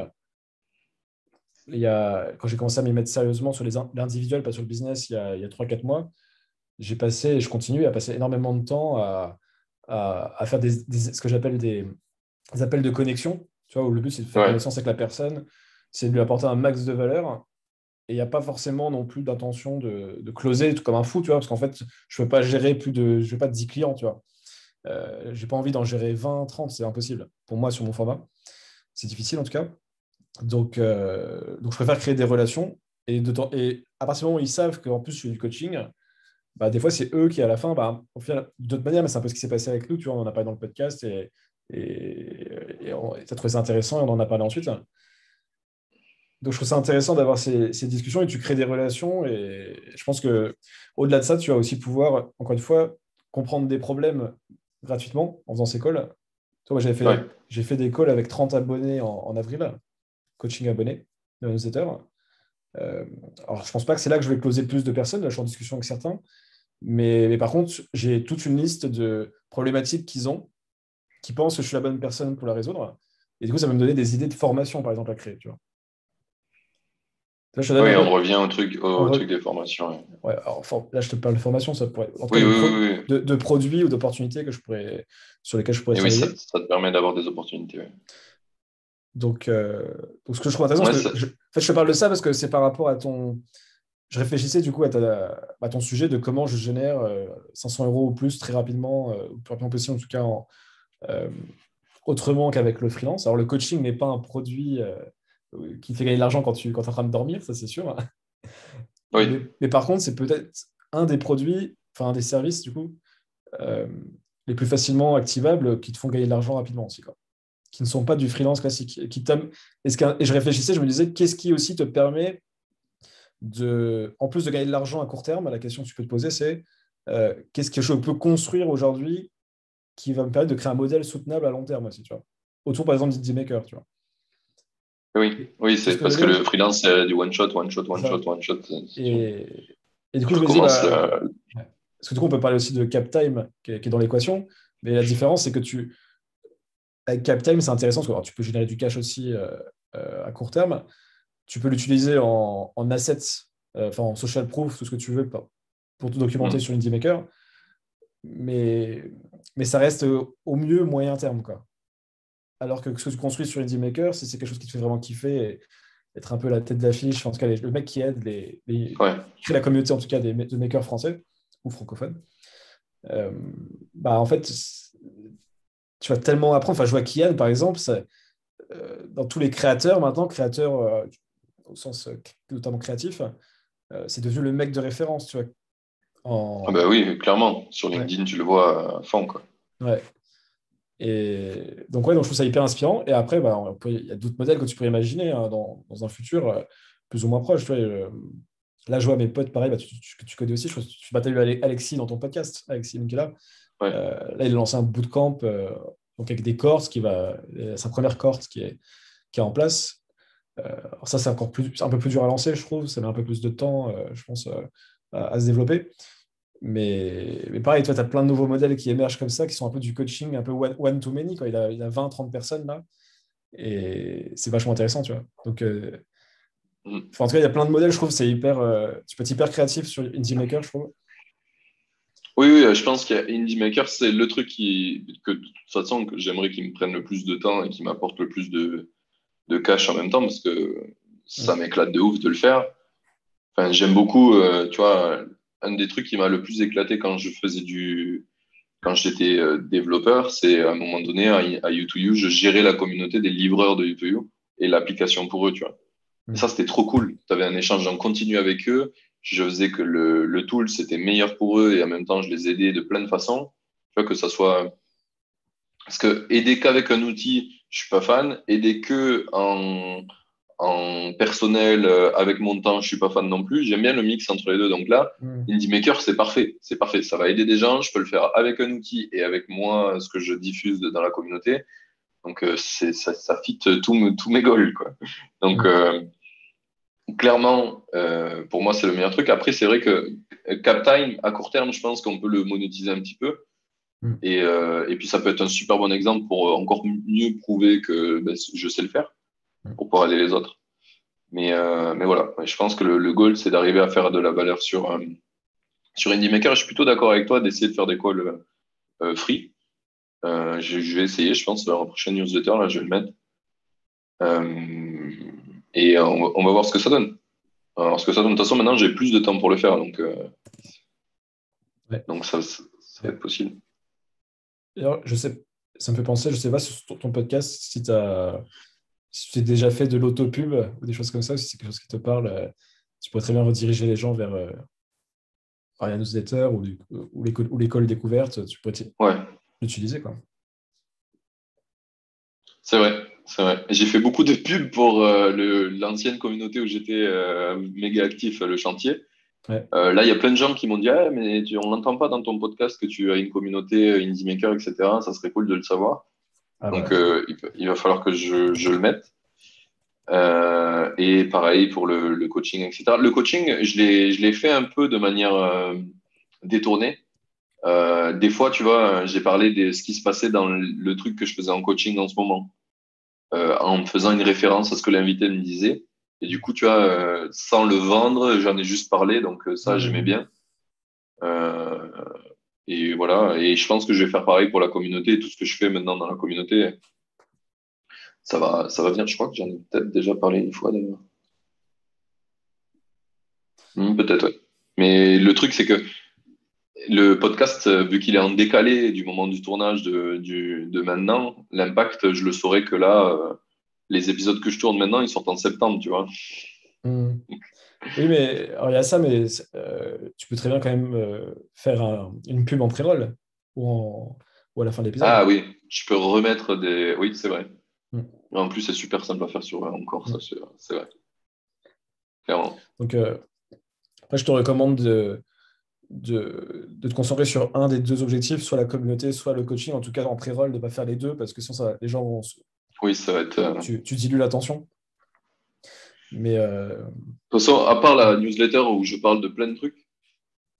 [SPEAKER 2] quand j'ai commencé à m'y mettre sérieusement sur l'individuel, pas sur le business, il y a 3-4 mois, j'ai passé, et je continue à passer énormément de temps à faire ce que j'appelle des appels de connexion, tu vois, où le but, c'est de faire
[SPEAKER 1] Ouais,
[SPEAKER 2] connaissance avec la personne, c'est de lui apporter un max de valeur. Et il n'y a pas forcément non plus d'intention de closer tout comme un fou, tu vois, parce qu'en fait, je ne veux pas gérer je veux pas 10 clients, tu vois. J'ai pas envie d'en gérer 20, 30, c'est impossible. Pour moi, sur mon format, c'est difficile en tout cas. Donc je préfère créer des relations. Et à partir du moment où ils savent qu'en plus je fais du coaching, bah, des fois, c'est eux qui, à la fin, bah, au final, d'autres manières, mais c'est un peu ce qui s'est passé avec nous, tu vois, on en a parlé dans le podcast et tu as trouvé ça intéressant et on en a parlé ensuite. Donc, je trouve ça intéressant d'avoir ces discussions et tu crées des relations. Et je pense que au-delà de ça, tu vas aussi pouvoir, encore une fois, comprendre des problèmes gratuitement en faisant ces calls. Toi, moi,
[SPEAKER 1] ouais,
[SPEAKER 2] j'ai fait des calls avec 30 abonnés en avril, coaching abonnés de la newsletter. Alors, je pense pas que c'est là que je vais closer le plus de personnes. Là, je suis en discussion avec certains. Mais par contre, j'ai toute une liste de problématiques qu'ils ont, qui pensent que je suis la bonne personne pour la résoudre. Et du coup, ça va me donner des idées de formation, par exemple, à créer. Tu vois. Là, je te donne un
[SPEAKER 1] oui, on
[SPEAKER 2] peu.
[SPEAKER 1] revient au truc des formations. Ouais,
[SPEAKER 2] Ouais, alors, là, je te parle de formation, ça pourrait, en tout cas
[SPEAKER 1] oui, oui, oui, oui.
[SPEAKER 2] de produits ou d'opportunités sur lesquels je pourrais
[SPEAKER 1] Et oui, ça,
[SPEAKER 2] travailler.
[SPEAKER 1] ça te permet d'avoir des opportunités. Ouais,
[SPEAKER 2] Donc, donc, ce que je trouve intéressant,
[SPEAKER 1] ouais,
[SPEAKER 2] parce que en fait, je te parle de ça parce que c'est par rapport à ton. Je réfléchissais du coup à ton sujet de comment je génère 500 euros ou plus très rapidement, ou le plus rapidement possible, en tout cas euh, autrement qu'avec le freelance. Alors, le coaching n'est pas un produit qui te fait gagner de l'argent quand tu es en train de dormir, ça c'est sûr.
[SPEAKER 1] oui,
[SPEAKER 2] Mais par contre, c'est peut-être un des produits enfin, un des services, du coup, euh, les plus facilement activables qui te font gagner de l'argent rapidement aussi, quoi. Qui ne sont pas du freelance classique. Et je réfléchissais, je me disais, qu'est-ce qui aussi te permet en plus de gagner de l'argent à court terme, la question que tu peux te poser, c'est qu'est-ce que je peux construire aujourd'hui qui va me permettre de créer un modèle soutenable à long terme aussi, tu vois. Autour, par exemple, d'Indie Maker, tu vois.
[SPEAKER 1] Oui, oui,
[SPEAKER 2] Tu vois ce
[SPEAKER 1] c'est
[SPEAKER 2] que je veux
[SPEAKER 1] parce que
[SPEAKER 2] dire?
[SPEAKER 1] le freelance, c'est du one shot, one shot,
[SPEAKER 2] C'est
[SPEAKER 1] one
[SPEAKER 2] ça.
[SPEAKER 1] shot, one shot.
[SPEAKER 2] Et, et du coup,
[SPEAKER 1] Tu
[SPEAKER 2] je me disais,
[SPEAKER 1] recommences
[SPEAKER 2] bah,
[SPEAKER 1] là.
[SPEAKER 2] ouais. Parce que du coup, on peut parler aussi de CapTime qui est dans l'équation, mais la différence, c'est que avec CapTime, c'est intéressant parce que alors, tu peux générer du cash aussi à court terme. Tu peux l'utiliser en assets, enfin en social proof, tout ce que tu veux pour te documenter
[SPEAKER 1] Hmm.
[SPEAKER 2] sur Indie Maker, mais, mais ça reste au mieux moyen terme, quoi. Alors que ce que tu construis sur Indie Maker, si c'est quelque chose qui te fait vraiment kiffer et être un peu la tête d'affiche, enfin, en tout cas le mec qui aide,
[SPEAKER 1] Ouais.
[SPEAKER 2] qui crée la communauté en tout cas de makers français ou francophones, euh, bah en fait, tu vas tellement apprendre. Enfin, je vois Kian, par exemple, dans tous les créateurs maintenant, créateurs au sens notamment créatif, c'est devenu le mec de référence, tu vois.
[SPEAKER 1] Ah bah
[SPEAKER 2] En...
[SPEAKER 1] oui, clairement. Sur
[SPEAKER 2] Ouais,
[SPEAKER 1] LinkedIn, tu le vois à fond, quoi.
[SPEAKER 2] ouais. Et donc, ouais, donc je trouve ça hyper inspirant. Et après, bah, il y a d'autres modèles que tu pourrais imaginer hein, dans un futur plus ou moins proche. Tu vois, là, je vois mes potes, pareil, bah, que tu connais aussi. Je crois que tu as eu Alexis dans ton podcast, Alexis Minkela.
[SPEAKER 1] Ouais.
[SPEAKER 2] Là, il a lancé un bootcamp donc avec des courses, sa première course qui est en place. Alors ça, c'est un peu plus dur à lancer, je trouve. Ça met un peu plus de temps, je pense, à se développer. Mais pareil, toi, tu as plein de nouveaux modèles qui émergent comme ça, qui sont un peu du coaching, un peu one-to-many, quoi. Il a 20-30 personnes là, et c'est vachement intéressant, tu vois. Donc,
[SPEAKER 1] Hmm.
[SPEAKER 2] enfin, en tout cas, il y a plein de modèles, je trouve, tu peux être hyper créatif sur Indie Maker, je trouve.
[SPEAKER 1] Oui, oui, je pense qu'il y a Indie Maker, c'est le truc que de toute façon, que j'aimerais qu'il me prenne le plus de temps et qui m'apporte le plus de cash en même temps, parce que ça
[SPEAKER 2] Mm.
[SPEAKER 1] m'éclate de ouf de le faire. Enfin, j'aime beaucoup, tu vois, un des trucs qui m'a le plus éclaté quand j'étais développeur, c'est à un moment donné, à U2U, je gérais la communauté des livreurs de U2U et l'application pour eux, tu vois. Et ça,
[SPEAKER 2] Mm.
[SPEAKER 1] c'était trop cool. Tu avais un échange en continu avec eux. Je faisais que le tool, c'était meilleur pour eux et en même temps, je les aidais de plein de façons. Tu vois, que ça soit. Parce que aider qu'avec un outil, je suis pas fan. Aider que en personnel, avec mon temps, je suis pas fan non plus. J'aime bien le mix entre les deux. Donc là,
[SPEAKER 2] Mm.
[SPEAKER 1] Indie Maker, c'est parfait. C'est parfait. Ça va aider des gens. Je peux le faire avec un outil et avec moi, ce que je diffuse dans la communauté. Donc, ça fit tous mes goals, quoi. Donc,
[SPEAKER 2] Mm.
[SPEAKER 1] clairement, pour moi, c'est le meilleur truc. Après, c'est vrai que CapTime, à court terme, je pense qu'on peut le monétiser un petit peu.
[SPEAKER 2] Mm.
[SPEAKER 1] Et puis, ça peut être un super bon exemple pour encore mieux prouver que ben, je sais le faire,
[SPEAKER 2] Mm.
[SPEAKER 1] pour pouvoir aider les autres. Mais voilà, ouais, je pense que le goal, c'est d'arriver à faire de la valeur sur Indie Maker. Je suis plutôt d'accord avec toi d'essayer de faire des calls free. Je vais essayer, je pense, dans la prochaine newsletter, là, je vais le mettre. Euh, et on va voir ce que ça donne. Alors, ce que ça donne, de toute façon, maintenant, j'ai plus de temps pour le faire,
[SPEAKER 2] Ouais.
[SPEAKER 1] donc ça va être possible.
[SPEAKER 2] D'ailleurs, ça me fait penser, je sais pas sur ton podcast si tu as déjà fait de l'autopub ou des choses comme ça, ou si c'est quelque chose qui te parle, tu pourrais très bien rediriger les gens vers la newsletter ou l'école découverte, tu pourrais
[SPEAKER 1] Ouais,
[SPEAKER 2] l'utiliser, quoi.
[SPEAKER 1] c'est vrai, c'est vrai. J'ai fait beaucoup de pubs pour l'ancienne communauté où j'étais méga actif, le chantier.
[SPEAKER 2] Ouais.
[SPEAKER 1] Là, il y a plein de gens qui m'ont dit, ah, mais on n'entend pas dans ton podcast que tu as une communauté Indie Maker, etc. Ça serait cool de le savoir.
[SPEAKER 2] Ah
[SPEAKER 1] Donc,
[SPEAKER 2] bah,
[SPEAKER 1] il va falloir que je le mette. Et pareil pour le coaching, etc. Le coaching, je l'ai fait un peu de manière détournée. Des fois, tu vois, j'ai parlé de ce qui se passait dans le truc que je faisais en coaching en ce moment, en me faisant une référence à ce que l'invité me disait. Et du coup, tu vois, sans le vendre, j'en ai juste parlé, donc ça, j'aimais
[SPEAKER 2] hmm.
[SPEAKER 1] bien. Euh, et voilà, et je pense que je vais faire pareil pour la communauté, tout ce que je fais maintenant dans la communauté, ça va venir. Je crois que j'en ai peut-être déjà parlé une fois d'ailleurs. Peut-être, ouais. Mais le truc, c'est que le podcast, vu qu'il est en décalé du moment du tournage de maintenant, l'impact, je le saurai que là, les épisodes que je tourne maintenant, ils sortent en septembre, tu vois.
[SPEAKER 2] Hmm. Oui, mais alors, il y a ça, mais tu peux très bien quand même faire une pub en pré-roll ou à la fin de l'épisode.
[SPEAKER 1] Ah oui, je peux remettre des. Oui, c'est vrai.
[SPEAKER 2] Mm.
[SPEAKER 1] En plus, c'est super simple à faire sur encore, ça,
[SPEAKER 2] Mm.
[SPEAKER 1] c'est vrai. Clairement.
[SPEAKER 2] Donc, après, je te recommande de te concentrer sur un des deux objectifs, soit la communauté, soit le coaching, en tout cas en pré-roll, de ne pas faire les deux, parce que sinon, les gens
[SPEAKER 1] Oui, ça va être.
[SPEAKER 2] tu dilues l'attention. Mais
[SPEAKER 1] De toute façon, à part
[SPEAKER 2] mm.
[SPEAKER 1] la newsletter où je parle de plein de trucs,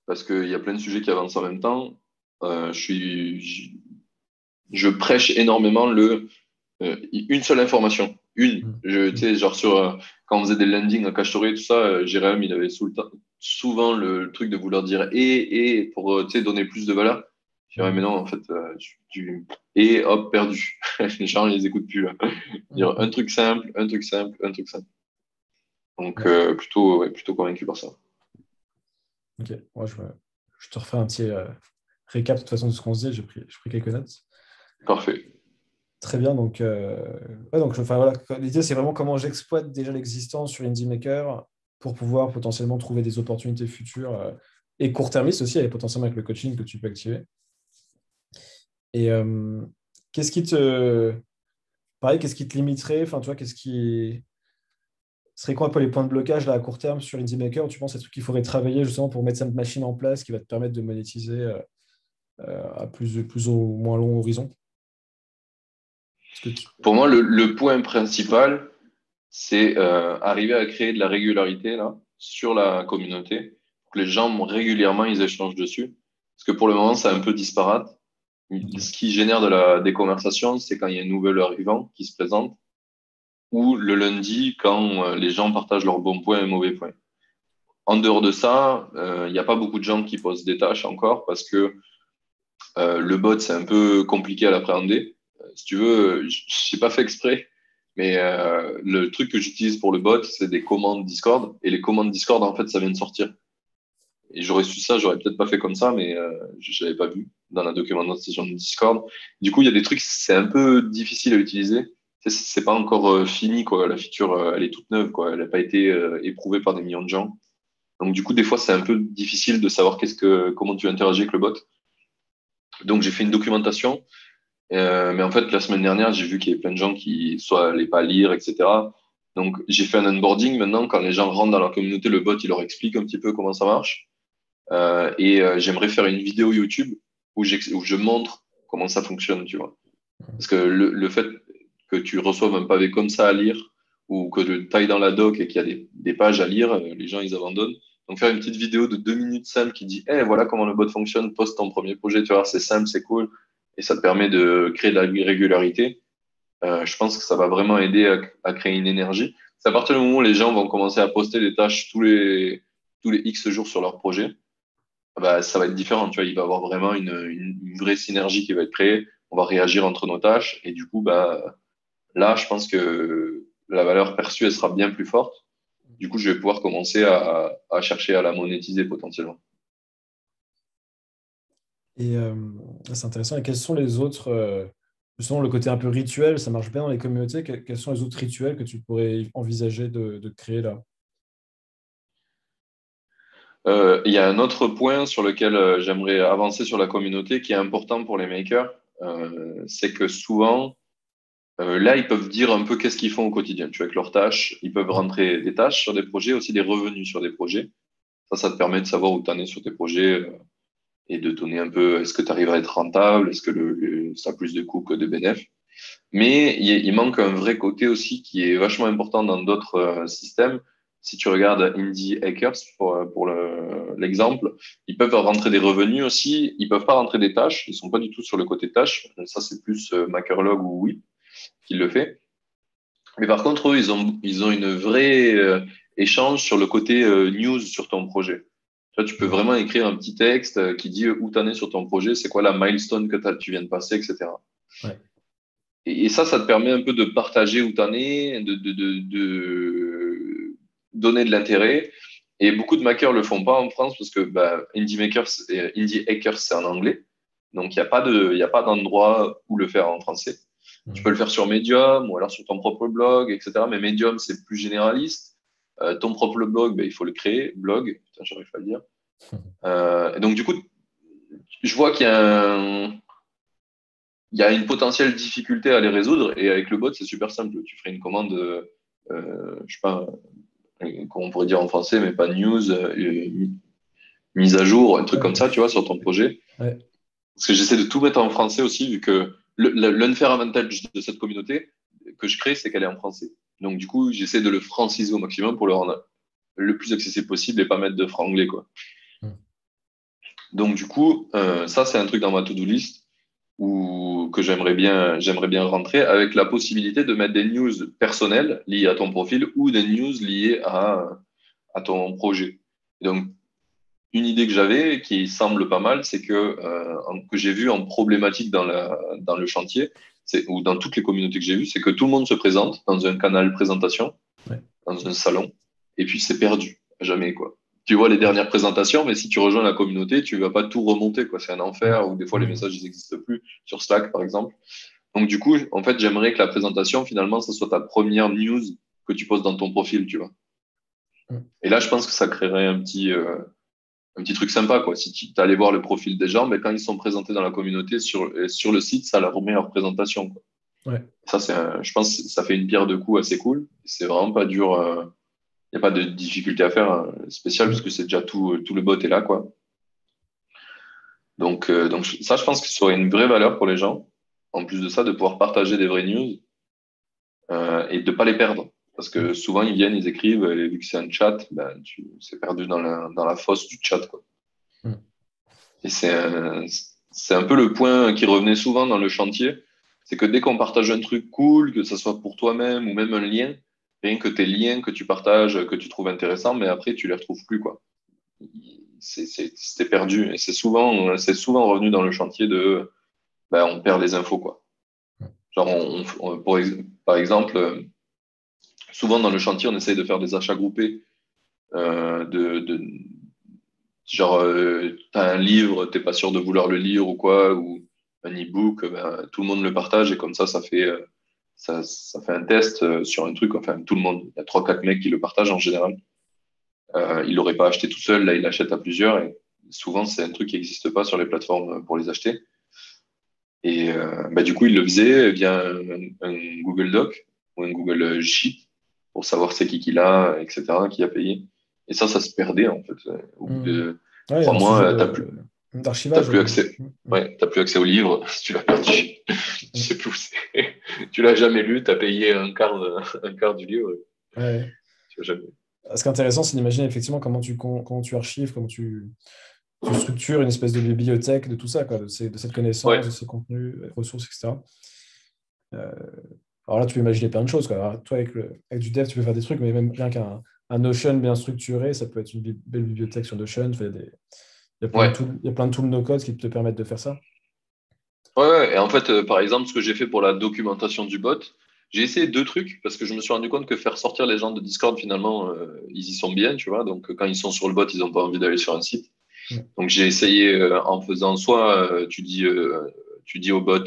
[SPEAKER 1] parce qu'il y a plein de sujets qui avancent en même temps, je prêche énormément une seule information. Une.
[SPEAKER 2] Mm.
[SPEAKER 1] Tu sais, genre quand on faisait des landings à Cache et tout ça, Jérém, il avait souvent le truc de vouloir dire et pour tu sais, donner plus de valeur. Je dirais, mais
[SPEAKER 2] Mm.
[SPEAKER 1] non, en fait, et hop, perdu. Les gens, ils les écoutent plus, là.
[SPEAKER 2] Mm.
[SPEAKER 1] Dire un
[SPEAKER 2] Mm.
[SPEAKER 1] truc simple, un truc simple, un truc simple. Donc,
[SPEAKER 2] Ouais.
[SPEAKER 1] plutôt, ouais, plutôt convaincu par ça.
[SPEAKER 2] Ok. Moi, je te refais un petit récap de toute façon de ce qu'on se dit. J'ai pris quelques notes.
[SPEAKER 1] Parfait.
[SPEAKER 2] Très bien. Donc, ouais, donc enfin, voilà. L'idée, c'est vraiment comment j'exploite déjà l'existence sur Indie Maker pour pouvoir potentiellement trouver des opportunités futures et court-termistes aussi, et potentiellement avec le coaching que tu peux activer. Et qu'est-ce qui te, pareil, qu'est-ce qui te limiterait? Enfin, tu vois, qu'est-ce qui serait quoi un peu les points de blocage là, à court terme sur Indie Maker? Tu penses à des trucs qu'il faudrait travailler justement pour mettre cette machine en place qui va te permettre de monétiser à plus ou moins long horizon? Est-ce que
[SPEAKER 1] Pour moi, le point principal, c'est arriver à créer de la régularité là, sur la communauté, pour que les gens régulièrement ils échangent dessus. Parce que pour le moment, c'est un peu disparate. Ce
[SPEAKER 2] Ok.
[SPEAKER 1] qui génère des conversations, c'est quand il y a un nouvel arrivant qui se présente, ou le lundi, quand les gens partagent leurs bons points et mauvais points. En dehors de ça, il n'y a pas beaucoup de gens qui posent des tâches encore, parce que le bot, c'est un peu compliqué à l'appréhender. Si tu veux, je n'ai pas fait exprès, mais le truc que j'utilise pour le bot, c'est des commandes Discord. Et les commandes Discord, en fait, ça vient de sortir. Et j'aurais su ça, j'aurais peut-être pas fait comme ça, mais je l'avais pas vu dans la documentation de Discord. Du coup, il y a des trucs, c'est un peu difficile à utiliser. C'est pas encore fini, quoi. La feature, elle est toute neuve, quoi. Elle n'a pas été éprouvée par des millions de gens. Donc, du coup, des fois, c'est un peu difficile de savoir comment tu interagis avec le bot. Donc, j'ai fait une documentation. Mais en fait, la semaine dernière, j'ai vu qu'il y avait plein de gens qui soit allaient pas lire, etc. Donc, j'ai fait un onboarding. Maintenant, quand les gens rentrent dans la communauté, le bot, il leur explique un petit peu comment ça marche. J'aimerais faire une vidéo YouTube où je montre comment ça fonctionne, tu vois. Parce que le fait que tu reçoives un pavé comme ça à lire, ou que tu ailles dans la doc et qu'il y a des pages à lire, les gens, ils abandonnent. Donc, faire une petite vidéo de 2 minutes simple qui dit, eh, voilà comment le bot fonctionne, poste ton premier projet, tu vois, c'est simple, c'est cool, et ça te permet de créer de la régularité. Je pense que ça va vraiment aider à créer une énergie. C'est à partir du moment où les gens vont commencer à poster des tâches tous les X jours sur leur projet, bah, ça va être différent. Tu vois, il va y avoir vraiment une vraie synergie qui va être créée. On va réagir entre nos tâches. Et du coup, bah, là, je pense que la valeur perçue, elle sera bien plus forte. Du coup, je vais pouvoir commencer à chercher à la monétiser potentiellement.
[SPEAKER 2] Et c'est intéressant. Et quels sont les autres, justement, le côté un peu rituel, ça marche bien dans les communautés. Quels sont les autres rituels que tu pourrais envisager de créer là?
[SPEAKER 1] Il y a un autre point sur lequel j'aimerais avancer sur la communauté qui est important pour les makers. C'est que souvent, là, ils peuvent dire un peu qu'est-ce qu'ils font au quotidien. Tu vois, avec leurs tâches, ils peuvent
[SPEAKER 2] Mm.
[SPEAKER 1] rentrer des tâches sur des projets, aussi des revenus sur des projets. Ça te permet de savoir où tu en es sur tes projets et de donner un peu, est-ce que tu arrives à être rentable, est-ce que ça a plus de coûts que de bénéfices. Mais il manque un vrai côté aussi qui est vachement important dans d'autres systèmes. Si tu regardes Indie Hackers pour l'exemple, ils peuvent rentrer des revenus aussi, ils peuvent pas rentrer des tâches, ils sont pas du tout sur le côté tâches. Ça, c'est plus Makerlog ou Whip qui le fait. Mais par contre, eux, ils ont une vraie échange sur le côté news sur ton projet. Toi, tu peux
[SPEAKER 2] Mm.
[SPEAKER 1] vraiment écrire un petit texte qui dit où tu en es sur ton projet, c'est quoi la milestone que tu viens de passer, etc.
[SPEAKER 2] Ouais.
[SPEAKER 1] Et ça te permet un peu de partager où tu en es, de donner de l'intérêt. Et beaucoup de makers le font pas en France parce que bah, Indie Hackers, c'est en anglais. Donc, il y a pas d'endroit où le faire en français. Tu peux
[SPEAKER 2] Mm.
[SPEAKER 1] le faire sur Medium ou alors sur ton propre blog, etc. Mais Medium, c'est plus généraliste. Ton propre blog, ben, il faut le créer. Blog, putain, j'arrive pas à le dire. Et donc, du coup, je vois il y a une potentielle difficulté à les résoudre. Et avec le bot, c'est super simple. Tu ferais une commande, je sais pas, comment on pourrait dire en français, mais pas news, mise à jour, un truc comme ça, tu vois, sur ton projet.
[SPEAKER 2] Ouais.
[SPEAKER 1] Parce que j'essaie de tout mettre en français aussi, vu que l'unfair avantage de cette communauté que je crée, c'est qu'elle est en français. Donc, du coup, j'essaie de le franciser au maximum pour le rendre le plus accessible possible et pas mettre de franglais, quoi.
[SPEAKER 2] Mm.
[SPEAKER 1] Donc, du coup, ça, c'est un truc dans ma to-do list que j'aimerais bien rentrer avec la possibilité de mettre des news personnelles liées à ton profil ou des news liées à ton projet. Et donc, une idée que j'avais, qui semble pas mal, c'est que j'ai vu en problématique dans le chantier, ou dans toutes les communautés que j'ai vues, c'est que tout le monde se présente dans un canal présentation,
[SPEAKER 2] Ouais.
[SPEAKER 1] dans un salon, et puis c'est perdu, à jamais, quoi. Tu vois les dernières présentations, mais si tu rejoins la communauté, tu vas pas tout remonter, quoi. C'est un enfer, ou des fois les
[SPEAKER 2] Mm.
[SPEAKER 1] messages, ils n'existent plus, sur Slack, par exemple. Donc, du coup, en fait, j'aimerais que la présentation, finalement, ça soit ta première news que tu poses dans ton profil, tu vois.
[SPEAKER 2] Mm.
[SPEAKER 1] Et là, je pense que ça créerait un petit truc sympa, quoi. Si tu allais voir le profil des gens, mais quand ils sont présentés dans la communauté sur le site, ça leur remet leur présentation, quoi.
[SPEAKER 2] Ouais.
[SPEAKER 1] Ça, je pense que ça fait une pierre de coups assez cool. C'est vraiment pas dur. Il n'y a pas de difficulté à faire spéciale parce
[SPEAKER 2] Mm.
[SPEAKER 1] que c'est déjà tout le bot est là, quoi. Donc ça, je pense que ce serait une vraie valeur pour les gens. En plus de ça, de pouvoir partager des vraies news et de pas les perdre. Parce que souvent, ils viennent, ils écrivent, et vu que c'est un chat, ben, c'est perdu dans la fosse du chat, quoi.
[SPEAKER 2] Mm.
[SPEAKER 1] Et c'est un peu le point qui revenait souvent dans le chantier, c'est que dès qu'on partage un truc cool, que ce soit pour toi-même ou même un lien, rien que tes liens que tu partages, que tu trouves intéressants, mais après tu les retrouves plus, quoi. C'était perdu. Et c'est souvent revenu dans le chantier de, ben, on perd les infos, quoi. Genre, par exemple, souvent dans le chantier, on essaye de faire des achats groupés, de genre, t'as un livre, t'es pas sûr de vouloir le lire ou quoi, ou un e-book, ben, tout le monde le partage et comme ça fait, ça fait un test sur un truc. Enfin, tout le monde. Il y a trois, quatre mecs qui le partagent en général. Il l'aurait pas acheté tout seul, là, il l'achète à plusieurs et souvent, c'est un truc qui n'existe pas sur les plateformes pour les acheter. Et bah, du coup, il le faisait via un Google Doc ou un Google Sheet pour savoir c'est qui l'a, etc., qui a payé. Et ça se perdait en fait. Au bout
[SPEAKER 2] Mm.
[SPEAKER 1] de
[SPEAKER 2] Ouais, il y a
[SPEAKER 1] trois
[SPEAKER 2] un sujet
[SPEAKER 1] mois, t'as
[SPEAKER 2] d'archivage.
[SPEAKER 1] plus accès. Ouais, t'as plus accès au livre. Si tu l'as perdu, tu sais plus où c'est. Tu l'as jamais lu, t'as payé un quart du livre.
[SPEAKER 2] Ouais.
[SPEAKER 1] Tu l'as jamais.
[SPEAKER 2] Ce qui est intéressant, c'est d'imaginer effectivement comment tu archives, tu structures une espèce de bibliothèque de tout ça, quoi, de cette connaissance,
[SPEAKER 1] Ouais,
[SPEAKER 2] de ces contenus, ressources, etc. Euh, alors là, tu peux imaginer plein de choses, quoi. Alors, toi, avec du dev, tu peux faire des trucs, mais même rien qu'un Notion bien structuré, ça peut être une belle bibliothèque sur Notion. Enfin, il y a plein de
[SPEAKER 1] ouais.
[SPEAKER 2] tools, il y a plein de tools no-code qui te permettent de faire ça.
[SPEAKER 1] Ouais, ouais. Et en fait, par exemple, ce que j'ai fait pour la documentation du bot, j'ai essayé deux trucs parce que je me suis rendu compte que faire sortir les gens de Discord, finalement, ils y sont bien, tu vois. Donc, quand ils sont sur le bot, ils n'ont pas envie d'aller sur un site.
[SPEAKER 2] Mm.
[SPEAKER 1] Donc, j'ai essayé en faisant soit tu dis au bot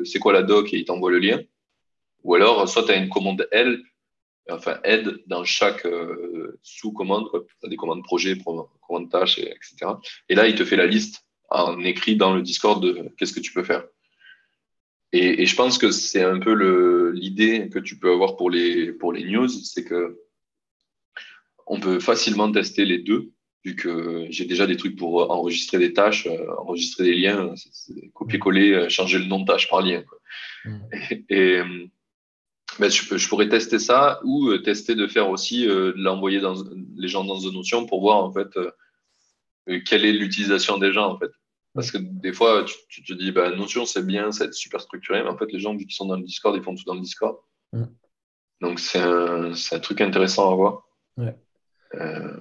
[SPEAKER 1] c'est quoi la doc et il t'envoie le lien, ou alors soit tu as une commande help, enfin aide dans chaque sous-commande, quoi. Tu as des commandes projet, commandes tâches, etc. Et là, il te fait la liste en écrit dans le Discord de qu'est-ce que tu peux faire. Et je pense que c'est un peu l'idée que tu peux avoir pour les news, c'est que on peut facilement tester les deux, vu que j'ai déjà des trucs pour enregistrer des tâches, enregistrer des liens, c'est
[SPEAKER 2] Mm.
[SPEAKER 1] copier-coller, changer le nom de tâche par lien, quoi.
[SPEAKER 2] Mm.
[SPEAKER 1] Et ben, je pourrais tester ça ou tester de faire aussi de l'envoyer dans les gens dans une Notion pour voir en fait quelle est l'utilisation des gens en fait. Parce
[SPEAKER 2] Mm.
[SPEAKER 1] que des fois, tu te dis, bah, Notion, c'est bien, c'est super structuré, mais en fait, les gens, vu qu'ils sont dans le Discord, ils font tout dans le Discord.
[SPEAKER 2] Mm.
[SPEAKER 1] Donc, c'est un truc intéressant à voir.
[SPEAKER 2] Ouais.
[SPEAKER 1] Euh,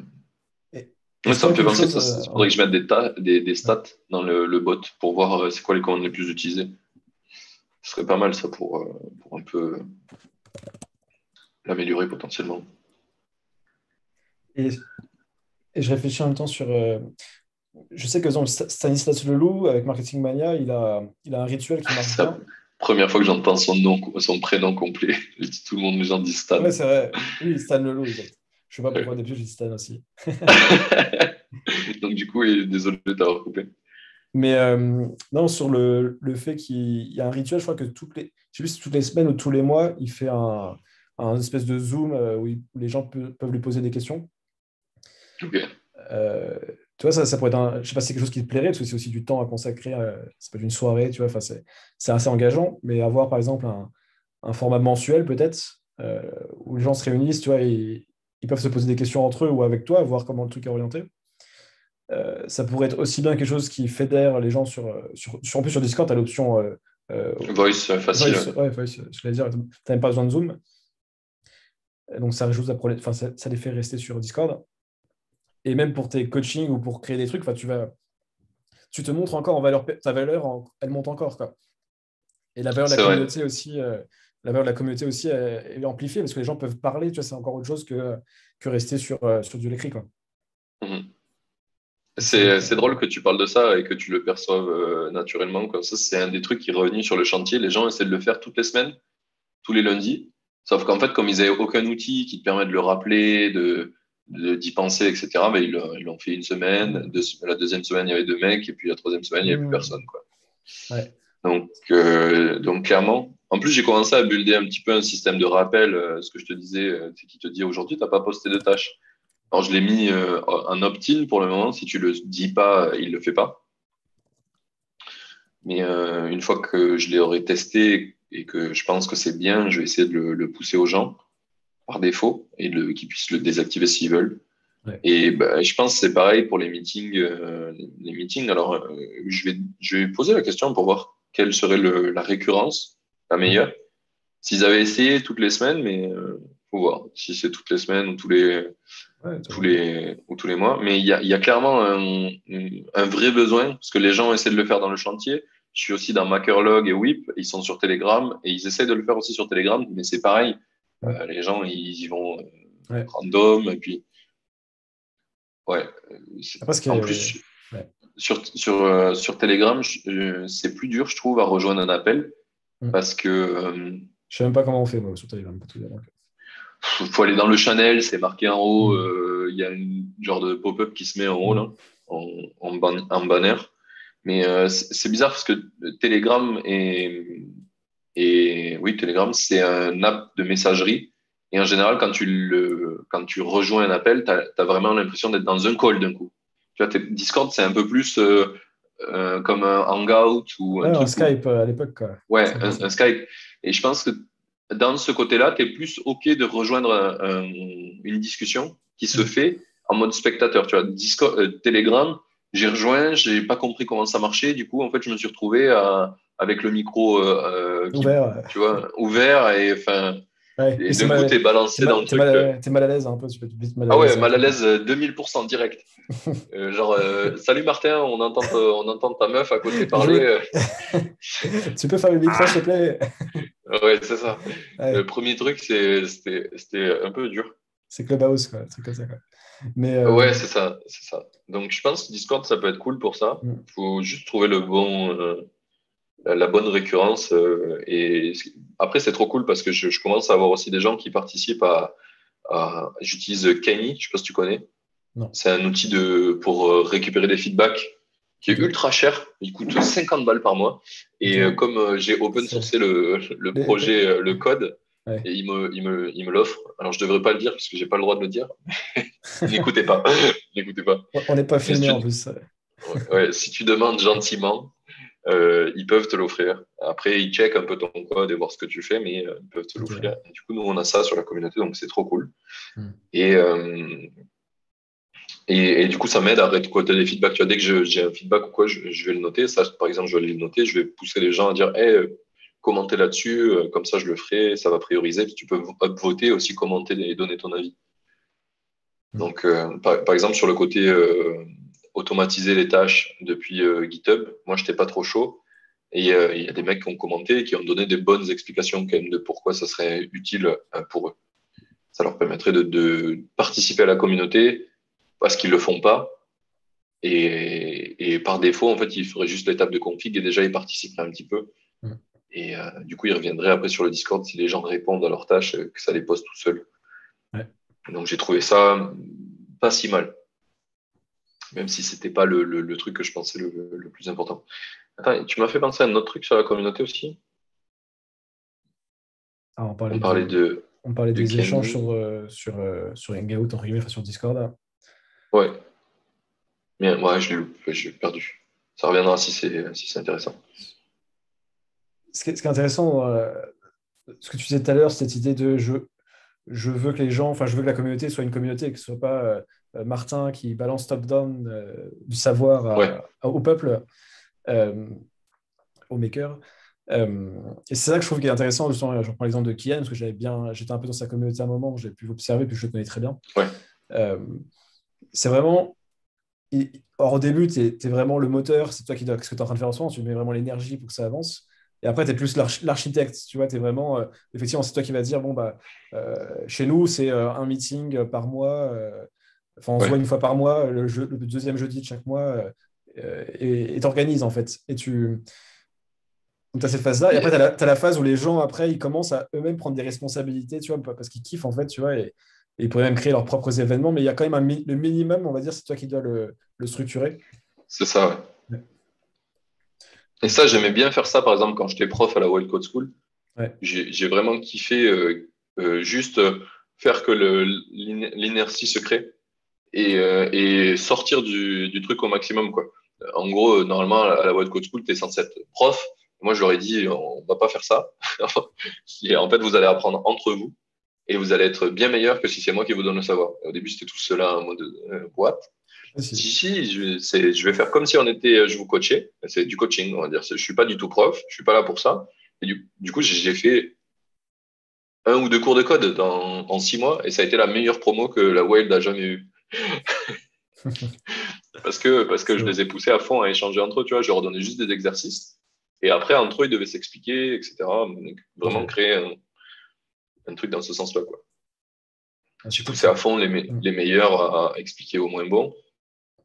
[SPEAKER 2] Et-
[SPEAKER 1] ouais,
[SPEAKER 2] Est-ce
[SPEAKER 1] ça
[SPEAKER 2] qu'il y
[SPEAKER 1] me
[SPEAKER 2] a
[SPEAKER 1] fait
[SPEAKER 2] quelque
[SPEAKER 1] penser que
[SPEAKER 2] chose.
[SPEAKER 1] ça faudrait que je mette des
[SPEAKER 2] Ouais.
[SPEAKER 1] stats dans le bot pour voir c'est quoi les commandes les plus utilisées. Ce serait pas mal, ça, pour un peu l'améliorer potentiellement.
[SPEAKER 2] Et, et je réfléchis en même temps sur. Je sais que par exemple, Stanislas Leloup, avec Marketing Mania, il a un rituel qui marche
[SPEAKER 1] C'est la
[SPEAKER 2] bien.
[SPEAKER 1] première fois que j'entends son prénom complet. Tout le monde, les gens disent Stan.
[SPEAKER 2] Ouais, c'est vrai. Oui, Stan Leloup, exact. Je sais pas pourquoi, depuis, j'ai dit Stan aussi.
[SPEAKER 1] Donc, du coup, désolé de t'avoir coupé.
[SPEAKER 2] Mais non, sur le fait qu'il y a un rituel, je crois que je sais plus si toutes les semaines ou tous les mois, il fait un espèce de Zoom où les gens peuvent lui poser des questions.
[SPEAKER 1] Ok.
[SPEAKER 2] Euh, Tu vois, ça pourrait être je sais pas si c'est quelque chose qui te plairait, parce que c'est aussi du temps à consacrer. Ça peut être une soirée, tu vois, enfin, c'est assez engageant. Mais avoir, par exemple, un format mensuel, peut-être, où les gens se réunissent, tu vois, et ils peuvent se poser des questions entre eux ou avec toi, voir comment le truc est orienté. Ça pourrait être aussi bien quelque chose qui fédère les gens en plus sur Discord, tu as l'option euh,
[SPEAKER 1] Voice facile.
[SPEAKER 2] Voice, ouais, Voice, je voulais dire, tu n'as même pas besoin de Zoom. Donc ça rajoute enfin, ça les fait rester sur Discord. Et même pour tes coachings ou pour créer des trucs, enfin, tu te montres encore en valeur, ta valeur, elle monte encore, quoi. Et la valeur de la
[SPEAKER 1] C'est vrai.
[SPEAKER 2] communauté aussi, la valeur de la communauté aussi elle est amplifiée parce que les gens peuvent parler, tu vois, c'est encore autre chose que rester sur de l'écrit, quoi.
[SPEAKER 1] Mhm.
[SPEAKER 2] Donc c'est vrai que
[SPEAKER 1] C'est drôle que tu parles de ça et que tu le perçoives naturellement. Comme ça, c'est un des trucs qui est revenu sur le chantier. Les gens essaient de le faire toutes les semaines, tous les lundis. Sauf qu'en fait, comme ils n'avaient aucun outil qui te permet de le rappeler, d'y penser, etc., ben, ils l'ont fait une semaine. La deuxième semaine, il y avait deux mecs. Et puis la troisième semaine, il n'y avait plus
[SPEAKER 2] mmh,
[SPEAKER 1] personne, quoi.
[SPEAKER 2] ouais.
[SPEAKER 1] Donc clairement. En plus, j'ai commencé à builder un petit peu un système de rappel. Ce que je te disais, c'est qui te dit aujourd'hui, tu n'as pas posté de tâches. Alors, je l'ai mis en opt-in pour le moment. Si tu le dis pas, il le fait pas. Mais une fois que je l'aurai testé et que je pense que c'est bien, je vais essayer de le pousser aux gens par défaut et qu'ils puissent le désactiver s'ils veulent.
[SPEAKER 2] Ouais.
[SPEAKER 1] Et ben, je pense que c'est pareil pour les meetings. Les meetings. Alors, je vais poser la question pour voir quelle serait la récurrence, la
[SPEAKER 2] Mmh.
[SPEAKER 1] meilleure. S'ils avaient essayé toutes les semaines, mais faut voir si c'est toutes les semaines ou
[SPEAKER 2] Ouais, totalement.
[SPEAKER 1] tous les mois. Mais il y a clairement un vrai besoin, parce que les gens essaient de le faire dans le chantier. Je suis aussi dans Makerlog et Whip, ils sont sur Telegram et ils essaient de le faire aussi sur Telegram, mais c'est pareil.
[SPEAKER 2] Mmh.
[SPEAKER 1] Les gens, ils y vont
[SPEAKER 2] Ouais.
[SPEAKER 1] random, et puis, ouais.
[SPEAKER 2] Après, ce qui
[SPEAKER 1] En
[SPEAKER 2] est...
[SPEAKER 1] plus,
[SPEAKER 2] ouais.
[SPEAKER 1] sur Telegram, c'est plus dur, je trouve, à rejoindre un appel,
[SPEAKER 2] Mmh.
[SPEAKER 1] parce que
[SPEAKER 2] Je sais même pas comment on fait, moi, sur Telegram, pour tout dire. Donc.
[SPEAKER 1] faut aller dans le channel, c'est marqué en haut,
[SPEAKER 2] Mmh.
[SPEAKER 1] il y a une genre de pop-up qui se met en haut,
[SPEAKER 2] Mmh.
[SPEAKER 1] là, en banner. Mais c'est bizarre parce que Telegram oui, Telegram, c'est un app de messagerie. Et en général, quand tu rejoins un appel, tu as vraiment l'impression d'être dans un call d'un coup. Tu vois, Discord, c'est un peu plus comme un Hangout ou
[SPEAKER 2] Ouais,
[SPEAKER 1] un
[SPEAKER 2] un
[SPEAKER 1] truc où,
[SPEAKER 2] Skype à l'époque, quoi.
[SPEAKER 1] ouais,
[SPEAKER 2] C'est un peu ça.
[SPEAKER 1] un Skype. Et je pense que dans ce côté-là, tu es plus OK de rejoindre une discussion qui se
[SPEAKER 2] Mmh.
[SPEAKER 1] fait en mode spectateur. Tu vois, Discord, Telegram, j'ai rejoint, j'ai pas compris comment ça marchait. Du coup, en fait, je me suis retrouvé avec le micro qui,
[SPEAKER 2] Ouvert.
[SPEAKER 1] tu vois, ouvert et enfin,
[SPEAKER 2] Ouais.
[SPEAKER 1] et
[SPEAKER 2] Et c'est
[SPEAKER 1] d'un coup, t'es balancé dans le truc.
[SPEAKER 2] t'es mal à l'aise un peu, tu peux être vite mal à
[SPEAKER 1] Ah ouais,
[SPEAKER 2] l'aise dans le
[SPEAKER 1] mal à
[SPEAKER 2] truc.
[SPEAKER 1] l'aise, 2000% direct. Genre, salut Martin, on entend ta meuf à côté
[SPEAKER 2] Je
[SPEAKER 1] parler.
[SPEAKER 2] veux- Tu peux faire le micro, s'il te plaît?
[SPEAKER 1] Ouais, c'est ça. Le
[SPEAKER 2] Ouais.
[SPEAKER 1] premier truc, c'était un peu dur.
[SPEAKER 2] C'est Clubhouse, quoi, un truc comme ça, quoi. Mais
[SPEAKER 1] Ouais, c'est ça, c'est ça. Donc, je pense que Discord, ça peut être cool pour ça.
[SPEAKER 2] mm,
[SPEAKER 1] Faut juste trouver la bonne récurrence. Après, c'est trop cool parce que je commence à avoir aussi des gens qui participent j'utilise Kiny, je sais pas si tu connais.
[SPEAKER 2] non.
[SPEAKER 1] C'est un outil pour récupérer des feedbacks qui est
[SPEAKER 2] Ok.
[SPEAKER 1] ultra cher. Il coûte 50 balles par mois. Et
[SPEAKER 2] Ok.
[SPEAKER 1] comme j'ai open
[SPEAKER 2] C'est-
[SPEAKER 1] sourcé le
[SPEAKER 2] les-
[SPEAKER 1] projet, le code,
[SPEAKER 2] ouais.
[SPEAKER 1] et il me l'offre. Alors, je devrais pas le dire parce que j'ai pas le droit de le dire. N'écoutez pas. N'écoutez pas.
[SPEAKER 2] On n'est pas
[SPEAKER 1] Mais
[SPEAKER 2] filmé en plus.
[SPEAKER 1] si tu demandes gentiment, ils peuvent te l'offrir. Après, ils checkent un peu ton code et voir ce que tu fais, mais ils peuvent te
[SPEAKER 2] Ok.
[SPEAKER 1] l'offrir. Et du coup, nous, on a ça sur la communauté, donc c'est trop cool.
[SPEAKER 2] Mm.
[SPEAKER 1] Et, euh, et du coup, ça m'aide à récolter des feedbacks. Tu vois, dès que j'ai un feedback ou quoi, je vais le noter. Ça, par exemple, je vais aller le noter. Je vais pousser les gens à dire, hey, commentez là-dessus. Comme ça, je le ferai. Ça va prioriser. Puis tu peux upvoter aussi, commenter et donner ton avis.
[SPEAKER 2] Mm.
[SPEAKER 1] Donc, par exemple, sur le côté automatiser les tâches depuis GitHub, moi, je n'étais pas trop chaud. Et il y a des mecs qui ont commenté et qui ont donné des bonnes explications quand même de pourquoi ça serait utile pour eux. Ça leur permettrait de participer à la communauté parce qu'ils le font pas. Et par défaut, en fait, ils feraient juste l'étape de config et déjà, ils participeraient un petit peu.
[SPEAKER 2] Mm.
[SPEAKER 1] Et du coup, ils reviendraient après sur le Discord si les gens répondent à leurs tâches, que ça les pose tout seul.
[SPEAKER 2] Ouais.
[SPEAKER 1] Donc, j'ai trouvé ça pas si mal, même si c'était pas le truc que je pensais le plus important. Attends, tu m'as fait penser à un autre truc sur la communauté aussi.
[SPEAKER 2] Ah,
[SPEAKER 1] On parlait
[SPEAKER 2] on parlait
[SPEAKER 1] de
[SPEAKER 2] des échanges
[SPEAKER 1] gaming.
[SPEAKER 2] sur Hangout, entre guillemets, enfin, sur Discord, là.
[SPEAKER 1] Ouais, mais ouais, je l'ai perdu. Ça reviendra si c'est intéressant.
[SPEAKER 2] Ce qui est intéressant, ce que tu disais tout à l'heure, cette idée de je veux que les gens, enfin, je veux que la communauté soit une communauté, que ce soit pas Martin qui balance top-down du savoir
[SPEAKER 1] Ouais,
[SPEAKER 2] au peuple, euh, aux makers. Et c'est ça que je trouve qui est intéressant. Justement, je reprends l'exemple de Kian, parce que j'étais un peu dans sa communauté à un moment, j'ai pu l'observer, puis je le connais très bien.
[SPEAKER 1] ouais,
[SPEAKER 2] Euh, c'est vraiment. Or, au début, tu es vraiment le moteur, c'est toi qui dois, ce que tu es en train de faire en ce moment, tu mets vraiment l'énergie pour que ça avance. Et après, tu es plus l'architecte, tu vois, tu es vraiment, effectivement, c'est toi qui vas dire, bon, bah, chez nous, c'est un meeting par mois, enfin, on se voit
[SPEAKER 1] ouais.
[SPEAKER 2] une fois par mois, le deuxième jeudi de chaque mois, et t'organises, en fait. Et tu as cette phase-là, et après,
[SPEAKER 1] Et
[SPEAKER 2] tu as la phase où les gens, après, ils commencent à eux-mêmes prendre des responsabilités, tu vois, parce qu'ils kiffent, en fait, tu vois, et ils pourraient même créer leurs propres événements, mais il y a quand même le minimum, on va dire, c'est toi qui dois le structurer.
[SPEAKER 1] c'est ça, ouais.
[SPEAKER 2] Ouais.
[SPEAKER 1] Et ça, j'aimais bien faire ça, par exemple, quand j'étais prof à la Wild Code School.
[SPEAKER 2] Ouais.
[SPEAKER 1] J'ai vraiment kiffé juste faire que l'inertie se crée et sortir du truc au maximum, quoi. En gros, normalement, à la Wild Code School, tu es censé être prof. Moi, je leur ai dit, on va pas faire ça. En fait, vous allez apprendre entre vous et vous allez être bien meilleur que si c'est moi qui vous donne le savoir. Et au début, c'était tout cela en mode boîte.
[SPEAKER 2] Aussi.
[SPEAKER 1] Si, je vais faire comme si on était, je vous coachais. C'est du coaching, on va dire. Je suis pas du tout prof, je suis pas là pour ça. Et du coup, j'ai fait un ou deux cours de code en 6 mois et ça a été la meilleure promo que la Wild a jamais eue. Parce que
[SPEAKER 2] C'est
[SPEAKER 1] je les
[SPEAKER 2] bon.
[SPEAKER 1] ai poussés à fond à échanger entre eux, tu vois. Je leur donnais juste des exercices. Et après, entre eux, ils devaient s'expliquer, etc. Donc, vraiment
[SPEAKER 2] Ok.
[SPEAKER 1] créer un truc dans ce sens-là, quoi.
[SPEAKER 2] Ah, c'est
[SPEAKER 1] J'ai
[SPEAKER 2] cool
[SPEAKER 1] poussé à
[SPEAKER 2] ça.
[SPEAKER 1] fond
[SPEAKER 2] Mm.
[SPEAKER 1] les meilleurs à expliquer aux moins bons.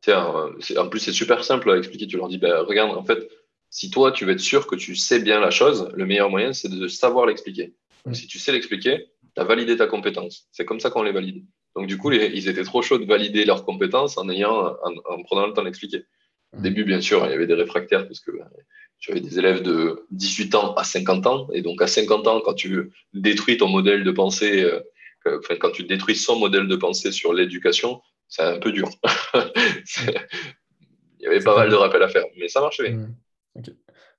[SPEAKER 1] Tiens, en plus, c'est super simple à expliquer. Tu leur dis, ben, regarde, en fait, si toi, tu veux être sûr que tu sais bien la chose, le meilleur moyen, c'est de savoir l'expliquer. Donc,
[SPEAKER 2] Mm.
[SPEAKER 1] si tu sais l'expliquer, tu as validé ta compétence. C'est comme ça qu'on les valide. Donc, du coup, ils étaient trop chauds de valider leurs compétences en prenant le temps d'expliquer. Au
[SPEAKER 2] Mm.
[SPEAKER 1] début, bien sûr, il y avait des réfractaires parce que ben, tu avais des élèves de 18 ans à 50 ans. Et donc, à 50 ans, quand tu détruis ton modèle de pensée, enfin, quand tu détruis son modèle de pensée sur l'éducation, c'est un peu dur.
[SPEAKER 2] Mm.
[SPEAKER 1] Il y avait
[SPEAKER 2] C'est
[SPEAKER 1] pas mal de
[SPEAKER 2] clair.
[SPEAKER 1] rappels à faire, mais ça marchait bien.
[SPEAKER 2] Mm. Ok.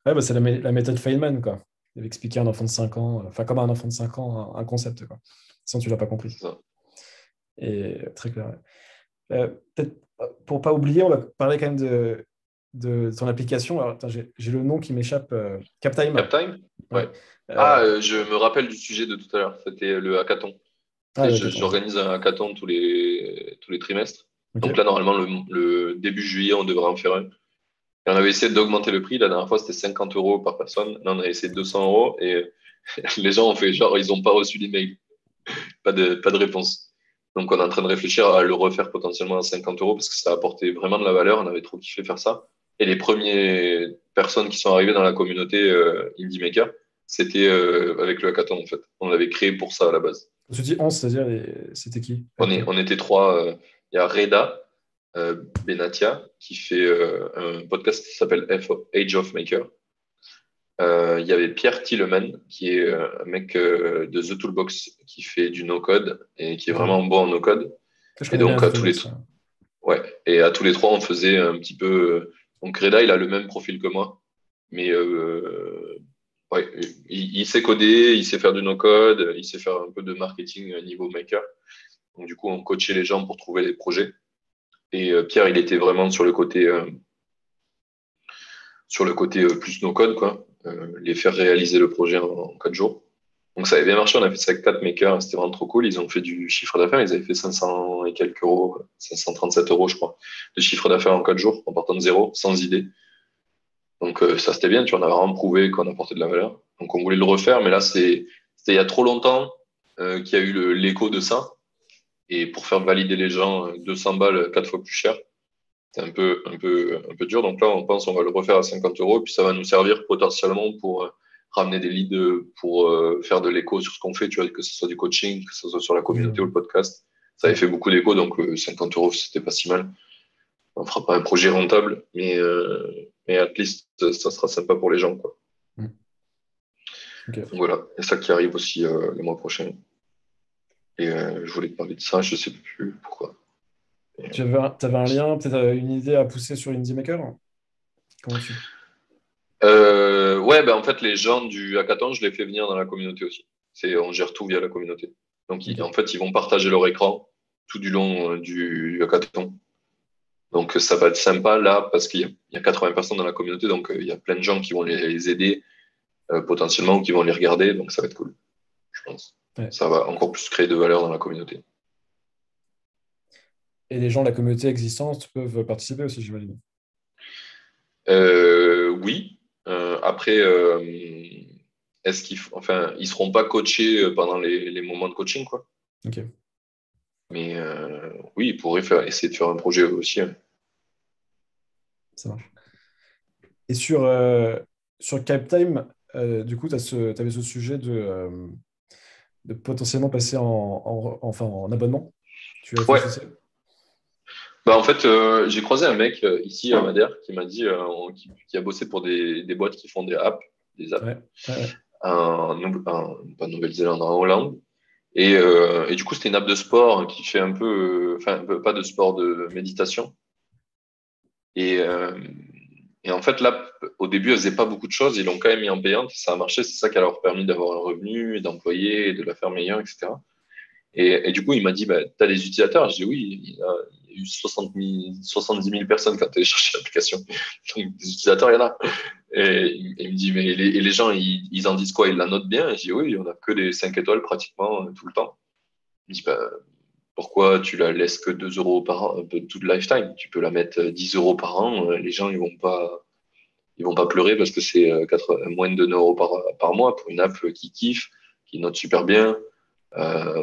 [SPEAKER 2] Ouais, bah, c'est la méthode Feynman, quoi. Il avait expliqué à un enfant de 5 ans, enfin, comme à un enfant de 5 ans, un concept, quoi. Sinon, tu l'as pas compris.
[SPEAKER 1] C'est ça.
[SPEAKER 2] Et très clair. Ouais. Peut-être pour pas oublier, on va parler quand même de ton application. Alors, attends, j'ai le nom qui m'échappe. Captime.
[SPEAKER 1] Captime?
[SPEAKER 2] Ouais.
[SPEAKER 1] Ouais. Ah,
[SPEAKER 2] Euh,
[SPEAKER 1] je me rappelle du sujet de tout à l'heure. C'était le hackathon.
[SPEAKER 2] ah,
[SPEAKER 1] Tu sais,
[SPEAKER 2] le hackathon, ouais.
[SPEAKER 1] j'organise un hackathon tous les trimestres.
[SPEAKER 2] Ok.
[SPEAKER 1] Donc là, normalement, le début juillet, on devrait en faire un. Et on avait essayé d'augmenter le prix. La dernière fois, c'était 50 euros par personne. Là, on a essayé 200 euros et les gens ont fait genre, ils n'ont pas reçu l'email. Pas de réponse. Donc, on est en train de réfléchir à le refaire potentiellement à 50 euros parce que ça a apporté vraiment de la valeur. On avait trop kiffé faire ça. Et les premières personnes qui sont arrivées dans la communauté Indie Maker, c'était avec le hackathon en fait. On l'avait créé pour ça à la base.
[SPEAKER 2] Tu dis 11, c'est-à-dire, c'était qui
[SPEAKER 1] On,
[SPEAKER 2] avec
[SPEAKER 1] est,
[SPEAKER 2] toi?
[SPEAKER 1] on était trois. Il y a Reda Benatia qui fait un podcast qui s'appelle Age of Maker. Il y avait Pierre Tilleman, qui est un mec de The Toolbox, qui fait du no-code et qui est
[SPEAKER 2] Ok.
[SPEAKER 1] vraiment bon en no-code.
[SPEAKER 2] Je
[SPEAKER 1] Et
[SPEAKER 2] connais bien
[SPEAKER 1] donc,
[SPEAKER 2] The Toolbox. Ouais.
[SPEAKER 1] ouais. Et à tous les trois, on faisait un petit peu. Donc, Reda, il a le même profil que moi. Mais ouais, il sait coder, il sait faire du no-code, il sait faire un peu de marketing niveau maker. Donc, du coup, on coachait les gens pour trouver des projets. Et Pierre, il était vraiment sur le côté plus no-code, quoi. Les faire réaliser le projet en 4 jours. Donc ça avait bien marché, on a fait ça avec 4 makers, c'était vraiment trop cool. Ils ont fait du chiffre d'affaires, ils avaient fait 500 et quelques euros, 537 euros, je crois, de chiffre d'affaires en 4 jours, en partant de zéro, sans idée. Donc ça c'était bien, tu vois, on a vraiment prouvé qu'on apportait de la valeur. Donc on voulait le refaire, mais là c'était il y a trop longtemps qu'il y a eu l'écho de ça. Et pour faire valider les gens, 200 balles, 4 fois plus cher, c'est un peu dur. Donc là, on pense qu'on va le refaire à 50 euros, puis ça va nous servir potentiellement pour ramener des leads, pour faire de l'écho sur ce qu'on fait, tu vois, que ce soit du coaching, que ce soit sur la communauté ou
[SPEAKER 2] Hmm.
[SPEAKER 1] le podcast. Ça avait fait beaucoup d'écho, donc 50 euros, c'était pas si mal. On fera pas un projet rentable, mais at least, ça sera sympa pour les gens, quoi.
[SPEAKER 2] Ok.
[SPEAKER 1] Donc voilà, et ça qui arrive aussi le mois prochain. Et je voulais te parler de ça, je sais plus pourquoi.
[SPEAKER 2] T'avais un lien, peut-être une idée à pousser sur Indie Maker? Comment tu...
[SPEAKER 1] Ouais, ben en fait, les gens du hackathon, je les fais venir dans la communauté aussi. On gère tout via la communauté. Donc,
[SPEAKER 2] Ok,
[SPEAKER 1] en fait, ils vont partager leur écran tout du long du hackathon. Donc, ça va être sympa là, parce qu'il y a 80 personnes dans la communauté, donc il y a plein de gens qui vont les aider potentiellement ou qui vont les regarder, donc ça va être cool, je pense.
[SPEAKER 2] ouais.
[SPEAKER 1] Ça va encore plus créer de valeur dans la communauté.
[SPEAKER 2] Et les gens de la communauté existante peuvent participer aussi, j'imagine.
[SPEAKER 1] Oui. Après, enfin, ils seront pas coachés pendant les moments de coaching, quoi.
[SPEAKER 2] Ok,
[SPEAKER 1] Mais oui, ils pourraient essayer de faire un projet eux aussi, hein.
[SPEAKER 2] ça marche. Et sur CapTime, du coup, tu avais ce sujet de potentiellement passer enfin, en abonnement. Tu
[SPEAKER 1] Ouais.
[SPEAKER 2] réfléchissais?
[SPEAKER 1] Bah, en fait, j'ai croisé un mec ici à Madère qui m'a dit, qui a bossé pour des boîtes qui font des apps,
[SPEAKER 2] Ouais, ouais, ouais.
[SPEAKER 1] pas en Nouvelle-Zélande, en Hollande. Et du coup, c'était une app de sport qui fait un peu, enfin, pas de sport, de méditation. Et, euh, et en fait, là, au début, elle faisait pas beaucoup de choses. Ils l'ont quand même mis en payante. Ça a marché. C'est ça qui leur a permis d'avoir un revenu, d'employer, de la faire meilleure, etc. Et du coup, il m'a dit, bah, tu as des utilisateurs? J'ai dit oui, il y a eu 70 000 personnes qui ont téléchargé l'application. Donc, des utilisateurs, il y en a. Et il me dit, mais les gens, ils en disent quoi? Ils la notent bien? Et j'ai dit oui, on a que des 5 étoiles pratiquement tout le temps. Il me dit, bah, pourquoi tu la laisses que 2 euros par an, toute lifetime? Tu peux la mettre 10 euros par an. Les gens, ils vont pas pleurer parce que c'est moins de 2 euros par mois pour une app qui kiffe, qui note super bien,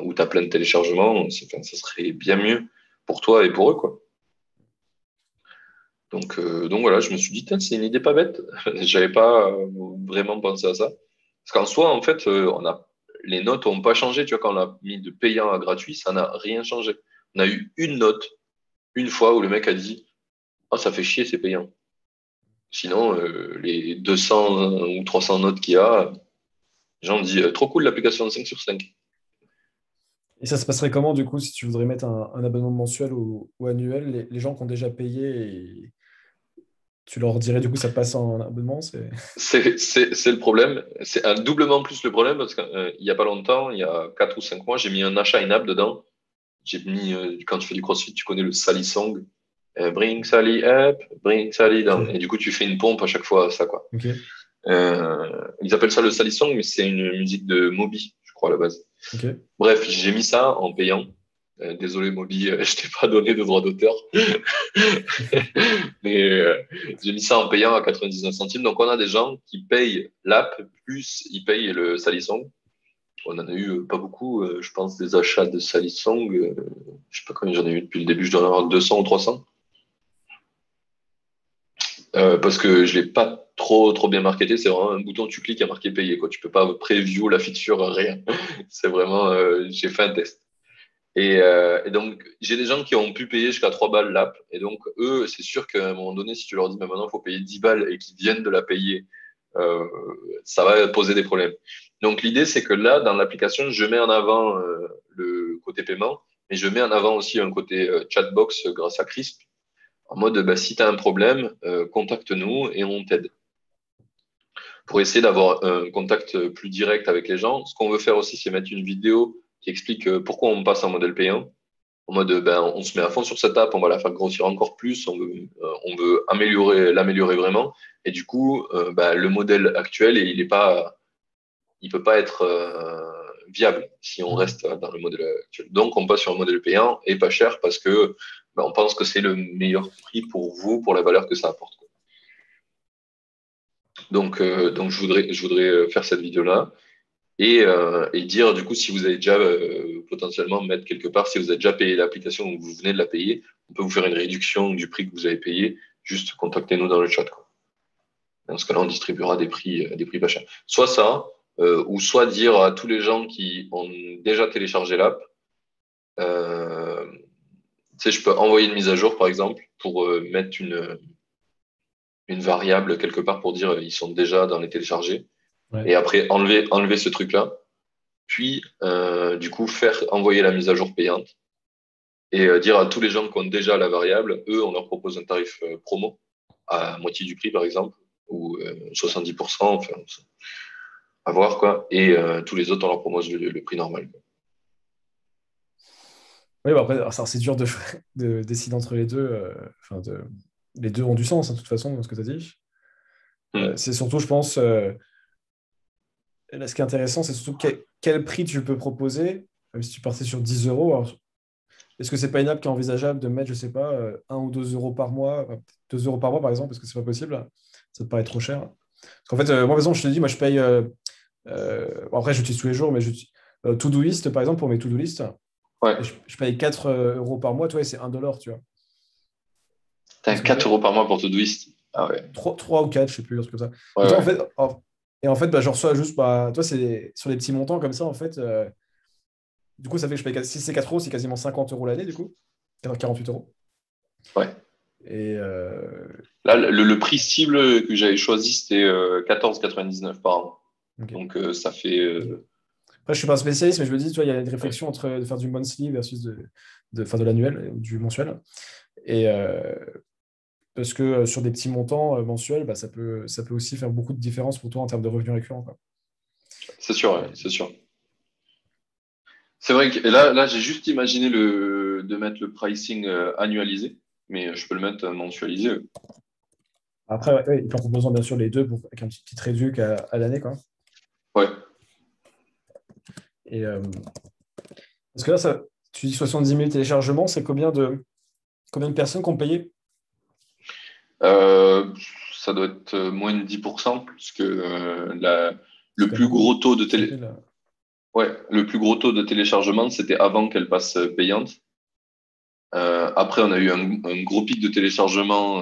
[SPEAKER 1] où tu as plein de téléchargements. Enfin, ça serait bien mieux pour toi et pour eux, quoi. Donc voilà, je me suis dit, tiens, c'est une idée pas bête. J'avais pas vraiment pensé à ça. Parce qu'en soi, en fait, les notes n'ont pas changé. Tu vois, quand on a mis de payant à gratuit, ça n'a rien changé. On a eu une note, une fois, où le mec a dit, oh, ça fait chier, c'est payant. Sinon, les 200 ou 300 notes qu'il y a, les gens disent, trop cool l'application 5/5.
[SPEAKER 2] Et ça se passerait comment, du coup, si tu voudrais mettre un abonnement mensuel ou annuel, les gens qui ont déjà payé, et tu leur dirais, du coup, ça passe en abonnement, c'est...
[SPEAKER 1] C'est le problème. C'est un doublement plus le problème parce qu'il y a pas longtemps, il y a 4 ou 5 mois, j'ai mis un achat in-app dedans. J'ai mis, quand tu fais du CrossFit, tu connais le Sally Song. Bring Sally up, bring Sally down. Et
[SPEAKER 2] Ok,
[SPEAKER 1] du coup, tu fais une pompe à chaque fois, ça, quoi.
[SPEAKER 2] ok,
[SPEAKER 1] Ils appellent ça le Sally Song, mais c'est une musique de Moby, je crois, à la base.
[SPEAKER 2] ok.
[SPEAKER 1] Bref, j'ai mis ça en payant. Désolé, Moby, je t'ai pas donné de droit d'auteur. Mais j'ai mis ça en payant à 99 centimes. Donc, on a des gens qui payent l'app, plus ils payent le Salisong. On en a eu pas beaucoup, je pense, des achats de Salisong. Je sais pas combien j'en ai eu depuis le début, je dois en avoir 200 ou 300. Parce que je l'ai pas trop bien marketé. C'est vraiment un bouton, tu cliques, il y a marqué payer, quoi. Tu peux pas preview la feature, rien. C'est vraiment, j'ai fait un test. Et donc, j'ai des gens qui ont pu payer jusqu'à 3 balles l'app. Et donc, eux, c'est sûr qu'à un moment donné, si tu leur dis, mais maintenant, il faut payer 10 balles et qu'ils viennent de la payer, euh, ça va poser des problèmes. Donc, l'idée, c'est que là, dans l'application, je mets en avant le côté paiement, mais je mets en avant aussi un côté chatbox grâce à Crisp, en mode, bah, si tu as un problème, contacte-nous et on t'aide. Pour essayer d'avoir un contact plus direct avec les gens, ce qu'on veut faire aussi, c'est mettre une vidéo qui explique pourquoi on passe en modèle payant en mode ben, on se met à fond sur cette app, on va la faire grossir encore plus, on veut l'améliorer vraiment. Et du coup, ben, le modèle actuel, il peut pas être viable si on reste dans le modèle actuel. Donc, on passe sur un modèle payant et pas cher parce que ben, on pense que c'est le meilleur prix pour vous, pour la valeur que ça apporte. Donc je voudrais faire cette vidéo-là et dire du coup si vous avez déjà potentiellement mettre quelque part, si vous avez déjà payé l'application ou vous venez de la payer, on peut vous faire une réduction du prix que vous avez payé. Juste contactez-nous dans le chat, quoi. Dans ce cas-là, on distribuera des prix pas chers. Soit ça, ou soit dire à tous les gens qui ont déjà téléchargé l'app, sais, je peux envoyer une mise à jour, par exemple, pour mettre une variable quelque part pour dire ils sont déjà dans les téléchargés.
[SPEAKER 2] Ouais.
[SPEAKER 1] Et après, enlever ce truc-là. Puis, du coup, faire envoyer la mise à jour payante et dire à tous les gens qui ont déjà la variable, eux, on leur propose un tarif promo à moitié du prix, par exemple, ou 70%, enfin, à voir, quoi. Et tous les autres, on leur propose le prix normal, quoi.
[SPEAKER 2] Oui, bah après, alors, c'est dur de décider entre les deux. Enfin, les deux ont du sens, hein, de toute façon, dans ce que tu as dit.
[SPEAKER 1] Hmm.
[SPEAKER 2] C'est surtout, je pense, là, ce qui est intéressant, c'est surtout quel prix tu peux proposer. Si tu partais sur 10 euros, alors, est-ce que c'est pas une app qui est envisageable de mettre, je sais pas, 1 ou 2 euros par mois, 2 euros par mois par exemple, parce que c'est pas possible. Ça te paraît trop cher. Parce qu'en fait, moi, par exemple, je te dis, moi, je paye. Bon, après, j'utilise tous les jours, mais Todoist, par exemple, pour mes to-do list,
[SPEAKER 1] Ouais.
[SPEAKER 2] je paye 4 euros par mois, toi, et c'est 1 $, tu vois.
[SPEAKER 1] T'as
[SPEAKER 2] Parce que je veux
[SPEAKER 1] 4
[SPEAKER 2] dire,
[SPEAKER 1] euros par mois pour Todoist. Ah ouais.
[SPEAKER 2] 3 ou 4, je sais plus, un truc comme ça.
[SPEAKER 1] Ouais,
[SPEAKER 2] Et toi, en
[SPEAKER 1] ouais.
[SPEAKER 2] fait, et en fait bah, je reçois juste, bah, toi, c'est sur les petits montants comme ça, en fait. Du coup, ça fait que je paye, si c'est 4 euros, c'est quasiment 50 euros l'année, du coup. 48 euros.
[SPEAKER 1] Ouais.
[SPEAKER 2] Et
[SPEAKER 1] Là, le prix cible que j'avais choisi, c'était 14,99 par an.
[SPEAKER 2] ok.
[SPEAKER 1] Donc, ça fait.
[SPEAKER 2] Après, je suis pas un spécialiste, mais je me dis, tu vois, il y a une réflexion entre de faire du monthly versus enfin, de l'annuel ou du mensuel. Et parce que sur des petits montants mensuels, bah, ça peut aussi faire beaucoup de différence pour toi en termes de revenus récurrents, quoi.
[SPEAKER 1] C'est sûr, ouais,
[SPEAKER 2] Et-
[SPEAKER 1] c'est sûr. C'est vrai que et là j'ai juste imaginé de mettre le pricing annualisé, mais je peux le mettre mensualisé.
[SPEAKER 2] Après, ouais, ouais, en proposant bien sûr les deux avec un petit réduc à l'année, quoi.
[SPEAKER 1] Ouais.
[SPEAKER 2] Et, parce que là, tu dis 70 000 téléchargements, c'est combien de personnes qui ont payé?
[SPEAKER 1] Euh, Ça doit être moins de 10%, puisque
[SPEAKER 2] C'est
[SPEAKER 1] le
[SPEAKER 2] quand
[SPEAKER 1] plus
[SPEAKER 2] même beaucoup.
[SPEAKER 1] gros taux de
[SPEAKER 2] 5 000.
[SPEAKER 1] ouais, le plus gros taux de téléchargement, c'était avant qu'elle passe payante. Après, on a eu un gros pic de téléchargement.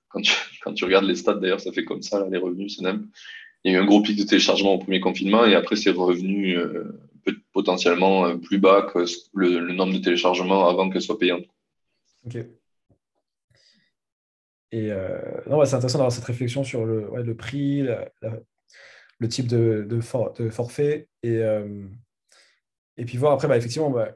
[SPEAKER 1] Quand tu, quand tu regardes les stats, d'ailleurs, ça fait comme ça, là, les revenus, c'est même. Il y a eu un gros pic de téléchargement au premier confinement et après, c'est revenu potentiellement plus bas que le nombre de téléchargements avant qu'elle soit payante.
[SPEAKER 2] Ok. Et non, ouais, c'est intéressant d'avoir cette réflexion sur le prix, le type de forfait. Et puis voir après, bah, effectivement, bah,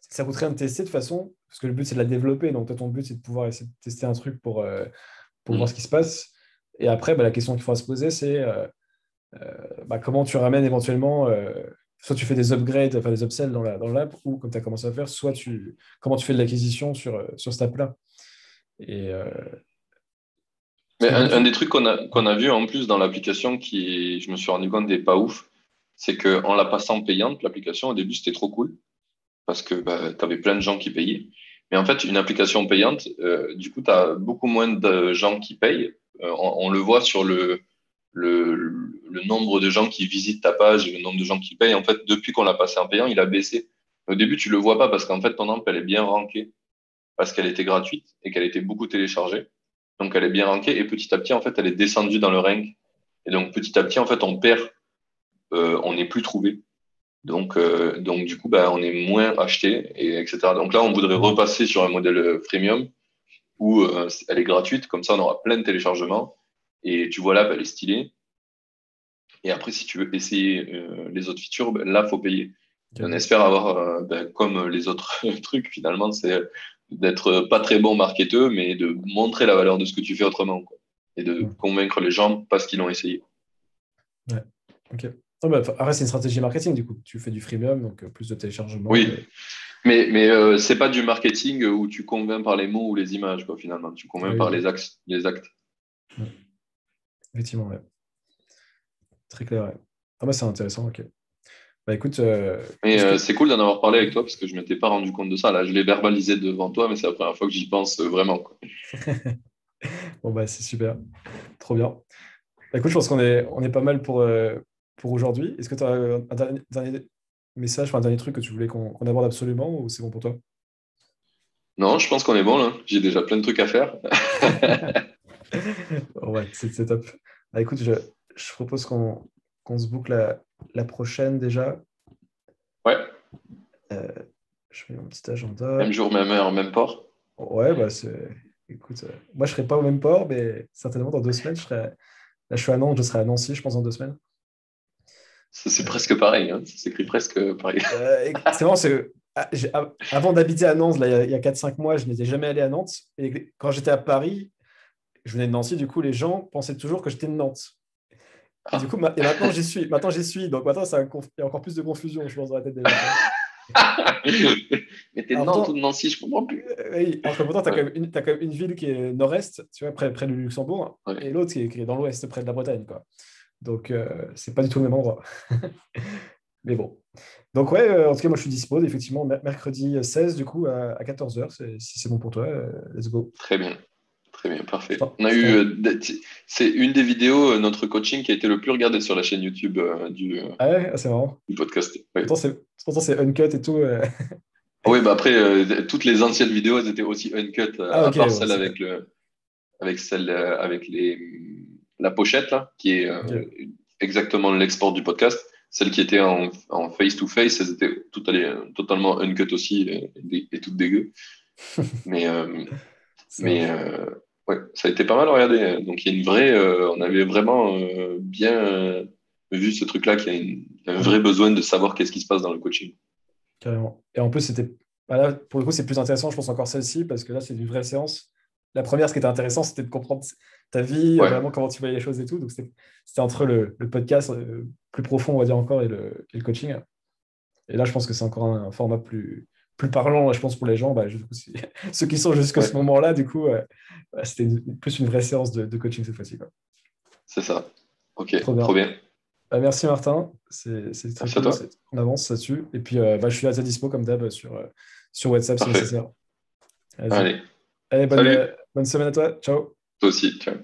[SPEAKER 2] ça coûte rien de tester de toute façon, parce que le but, c'est de la développer. Donc, toi, ton but, c'est de pouvoir essayer de tester un truc pour voir ce
[SPEAKER 1] Mm.
[SPEAKER 2] qui se passe. Et après, bah, la question qu'il faudra se poser, c'est bah, comment tu ramènes éventuellement, soit tu fais des upgrades, enfin des upsells dans l'app, ou comme tu as commencé à faire, comment tu fais de l'acquisition sur cette app-là. Et, parce
[SPEAKER 1] Mais
[SPEAKER 2] que du coup,
[SPEAKER 1] un des trucs qu'on a vu en plus dans l'application je me suis rendu compte n'est pas ouf, c'est qu'en la passant payante, l'application au début c'était trop cool parce que bah, tu avais plein de gens qui payaient. Mais en fait, une application payante, du coup, tu as beaucoup moins de gens qui payent. On le voit sur le nombre de gens qui visitent ta page et le nombre de gens qui payent. En fait, depuis qu'on l'a passé en payant, il a baissé. Au début, tu le vois pas parce qu'en fait, ton amp, elle est bien rankée parce qu'elle était gratuite et qu'elle était beaucoup téléchargée. Donc, elle est bien rankée et petit à petit, en fait, elle est descendue dans le rank. Et donc, petit à petit, en fait, on perd, on n'est plus trouvé. Donc du coup, bah, on est moins acheté, et etc. Donc là, on voudrait repasser sur un modèle freemium où elle est gratuite, comme ça, on aura plein de téléchargements. Et tu vois là, bah, elle est stylée. Et après, si tu veux essayer les autres features, bah, là, faut payer. Et on
[SPEAKER 2] ok.
[SPEAKER 1] espère avoir, bah, comme les autres trucs, finalement, c'est d'être pas très bon marketeur, mais de montrer la valeur de ce que tu fais autrement, quoi. Et de convaincre les gens parce qu'ils l'ont essayé.
[SPEAKER 2] Ouais. Ok. Non, bah, après, c'est une stratégie marketing, du coup. Tu fais du freemium, donc plus de téléchargements.
[SPEAKER 1] Oui, mais c'est pas du marketing où tu convaincs par les mots ou les images, quoi, finalement. Tu
[SPEAKER 2] Ah
[SPEAKER 1] convaincs
[SPEAKER 2] oui,
[SPEAKER 1] par
[SPEAKER 2] oui.
[SPEAKER 1] les actes, les actes.
[SPEAKER 2] Ouais. Effectivement, ouais. Très clair, ouais. Ah bah, c'est intéressant, ok. Bah écoute,
[SPEAKER 1] Mais
[SPEAKER 2] est-ce que...
[SPEAKER 1] c'est cool d'en avoir parlé avec toi parce que je m'étais pas rendu compte de ça. Là, je l'ai verbalisé devant toi, mais c'est la première fois que j'y pense vraiment, quoi.
[SPEAKER 2] Bon, bah c'est super. Trop bien. Bah, écoute, je pense qu'on est pas mal pour aujourd'hui. Est-ce que tu as un dernier message, enfin un dernier truc que tu voulais qu'on aborde absolument ou c'est bon pour toi?
[SPEAKER 1] Non, je pense qu'on est bon, là. J'ai déjà plein de trucs à faire.
[SPEAKER 2] Ouais, c'est top. Bah, écoute, je propose qu'on se boucle la prochaine déjà.
[SPEAKER 1] Ouais,
[SPEAKER 2] Euh, Je mets mon petit agenda.
[SPEAKER 1] Même jour, même heure, même port.
[SPEAKER 2] Ouais, bah c'est. Écoute, moi je serai pas au même port, mais certainement dans 2 semaines, je serai. Là, je suis à Nantes, je serai à Nancy, je pense, dans 2 semaines.
[SPEAKER 1] C'est
[SPEAKER 2] Euh,
[SPEAKER 1] presque pareil, hein. Ça s'écrit presque pareil.
[SPEAKER 2] c'est vraiment, avant d'habiter à Nantes, là, il y a 4-5 mois, je n'étais jamais allé à Nantes. Et quand j'étais à Paris, je venais de Nancy, du coup, les gens pensaient toujours que j'étais de Nantes. Et du
[SPEAKER 1] Ah.
[SPEAKER 2] coup, et maintenant, j'y suis. Maintenant, j'y suis. Donc maintenant, il y a encore plus de confusion, je pense, dans la tête des gens. Tu vois.
[SPEAKER 1] Mais t'es de
[SPEAKER 2] Alors
[SPEAKER 1] Nantes ou
[SPEAKER 2] pourtant,
[SPEAKER 1] de Nancy, je comprends plus.
[SPEAKER 2] oui, alors que pourtant, tu as,
[SPEAKER 1] Ouais,
[SPEAKER 2] t'as quand même une ville qui est nord-est, tu vois, près du Luxembourg,
[SPEAKER 1] ouais.
[SPEAKER 2] et l'autre qui est dans l'ouest, près de la Bretagne, quoi. Donc, c'est pas du tout le même endroit. Mais bon. Donc, ouais, en tout cas, moi, je suis dispo, effectivement, mercredi 16, du coup, à 14h, si c'est bon pour toi, let's go.
[SPEAKER 1] Très bien. Très bien,
[SPEAKER 2] Je
[SPEAKER 1] parfait.
[SPEAKER 2] t'en-
[SPEAKER 1] On a
[SPEAKER 2] je
[SPEAKER 1] eu,
[SPEAKER 2] t'en-
[SPEAKER 1] c'est une des vidéos, notre coaching qui a été le plus regardé sur la chaîne YouTube
[SPEAKER 2] Ah ouais, ah, c'est marrant.
[SPEAKER 1] du podcast. Oui,
[SPEAKER 2] Pourtant, c'est uncut et tout.
[SPEAKER 1] oui, bah après, toutes les anciennes vidéos, elles étaient aussi uncut,
[SPEAKER 2] Ah,
[SPEAKER 1] à
[SPEAKER 2] ok,
[SPEAKER 1] part
[SPEAKER 2] bon,
[SPEAKER 1] celle
[SPEAKER 2] c'est.
[SPEAKER 1] avec celle avec la pochette là, qui est
[SPEAKER 2] Ok.
[SPEAKER 1] exactement l'export du podcast. Celle qui était en face-to-face, elles étaient totalement uncut aussi et toutes dégueu. Mais,
[SPEAKER 2] Ça
[SPEAKER 1] mais
[SPEAKER 2] marche.
[SPEAKER 1] ouais, ça a été pas mal regardé. Donc il y a une vraie, on avait vraiment bien vu ce truc-là, qu'il y a un vrai
[SPEAKER 2] Mm,
[SPEAKER 1] besoin de savoir qu'est-ce qui se passe dans le coaching.
[SPEAKER 2] carrément. Et en plus, c'était. Bah là, pour le coup, c'est plus intéressant, je pense, encore celle-ci, parce que là, c'est une vraie séance. La première, ce qui était intéressant, c'était de comprendre ta vie,
[SPEAKER 1] Ouais,
[SPEAKER 2] vraiment comment tu voyais les choses et tout. Donc, c'était entre le podcast plus profond, on va dire encore, et le coaching. Et là, je pense que c'est encore un format plus parlant, je pense, pour les gens. Bah, du coup, ceux qui sont jusqu'à ce
[SPEAKER 1] ouais,
[SPEAKER 2] moment-là, du coup, c'était plus une vraie séance de coaching cette fois-ci, quoi.
[SPEAKER 1] c'est ça. Ok,
[SPEAKER 2] Trop
[SPEAKER 1] trop
[SPEAKER 2] bien.
[SPEAKER 1] bien.
[SPEAKER 2] Bah, merci, Martin. C'est très
[SPEAKER 1] Merci à
[SPEAKER 2] cool.
[SPEAKER 1] toi.
[SPEAKER 2] On avance là-dessus. Et puis, bah, je suis à ta dispo, comme d'hab, sur WhatsApp si
[SPEAKER 1] Parfait.
[SPEAKER 2] nécessaire. Vas-y.
[SPEAKER 1] Allez,
[SPEAKER 2] Allez, bonne,
[SPEAKER 1] salut.
[SPEAKER 2] bonne semaine à toi. Ciao.
[SPEAKER 1] Toi aussi. Ciao.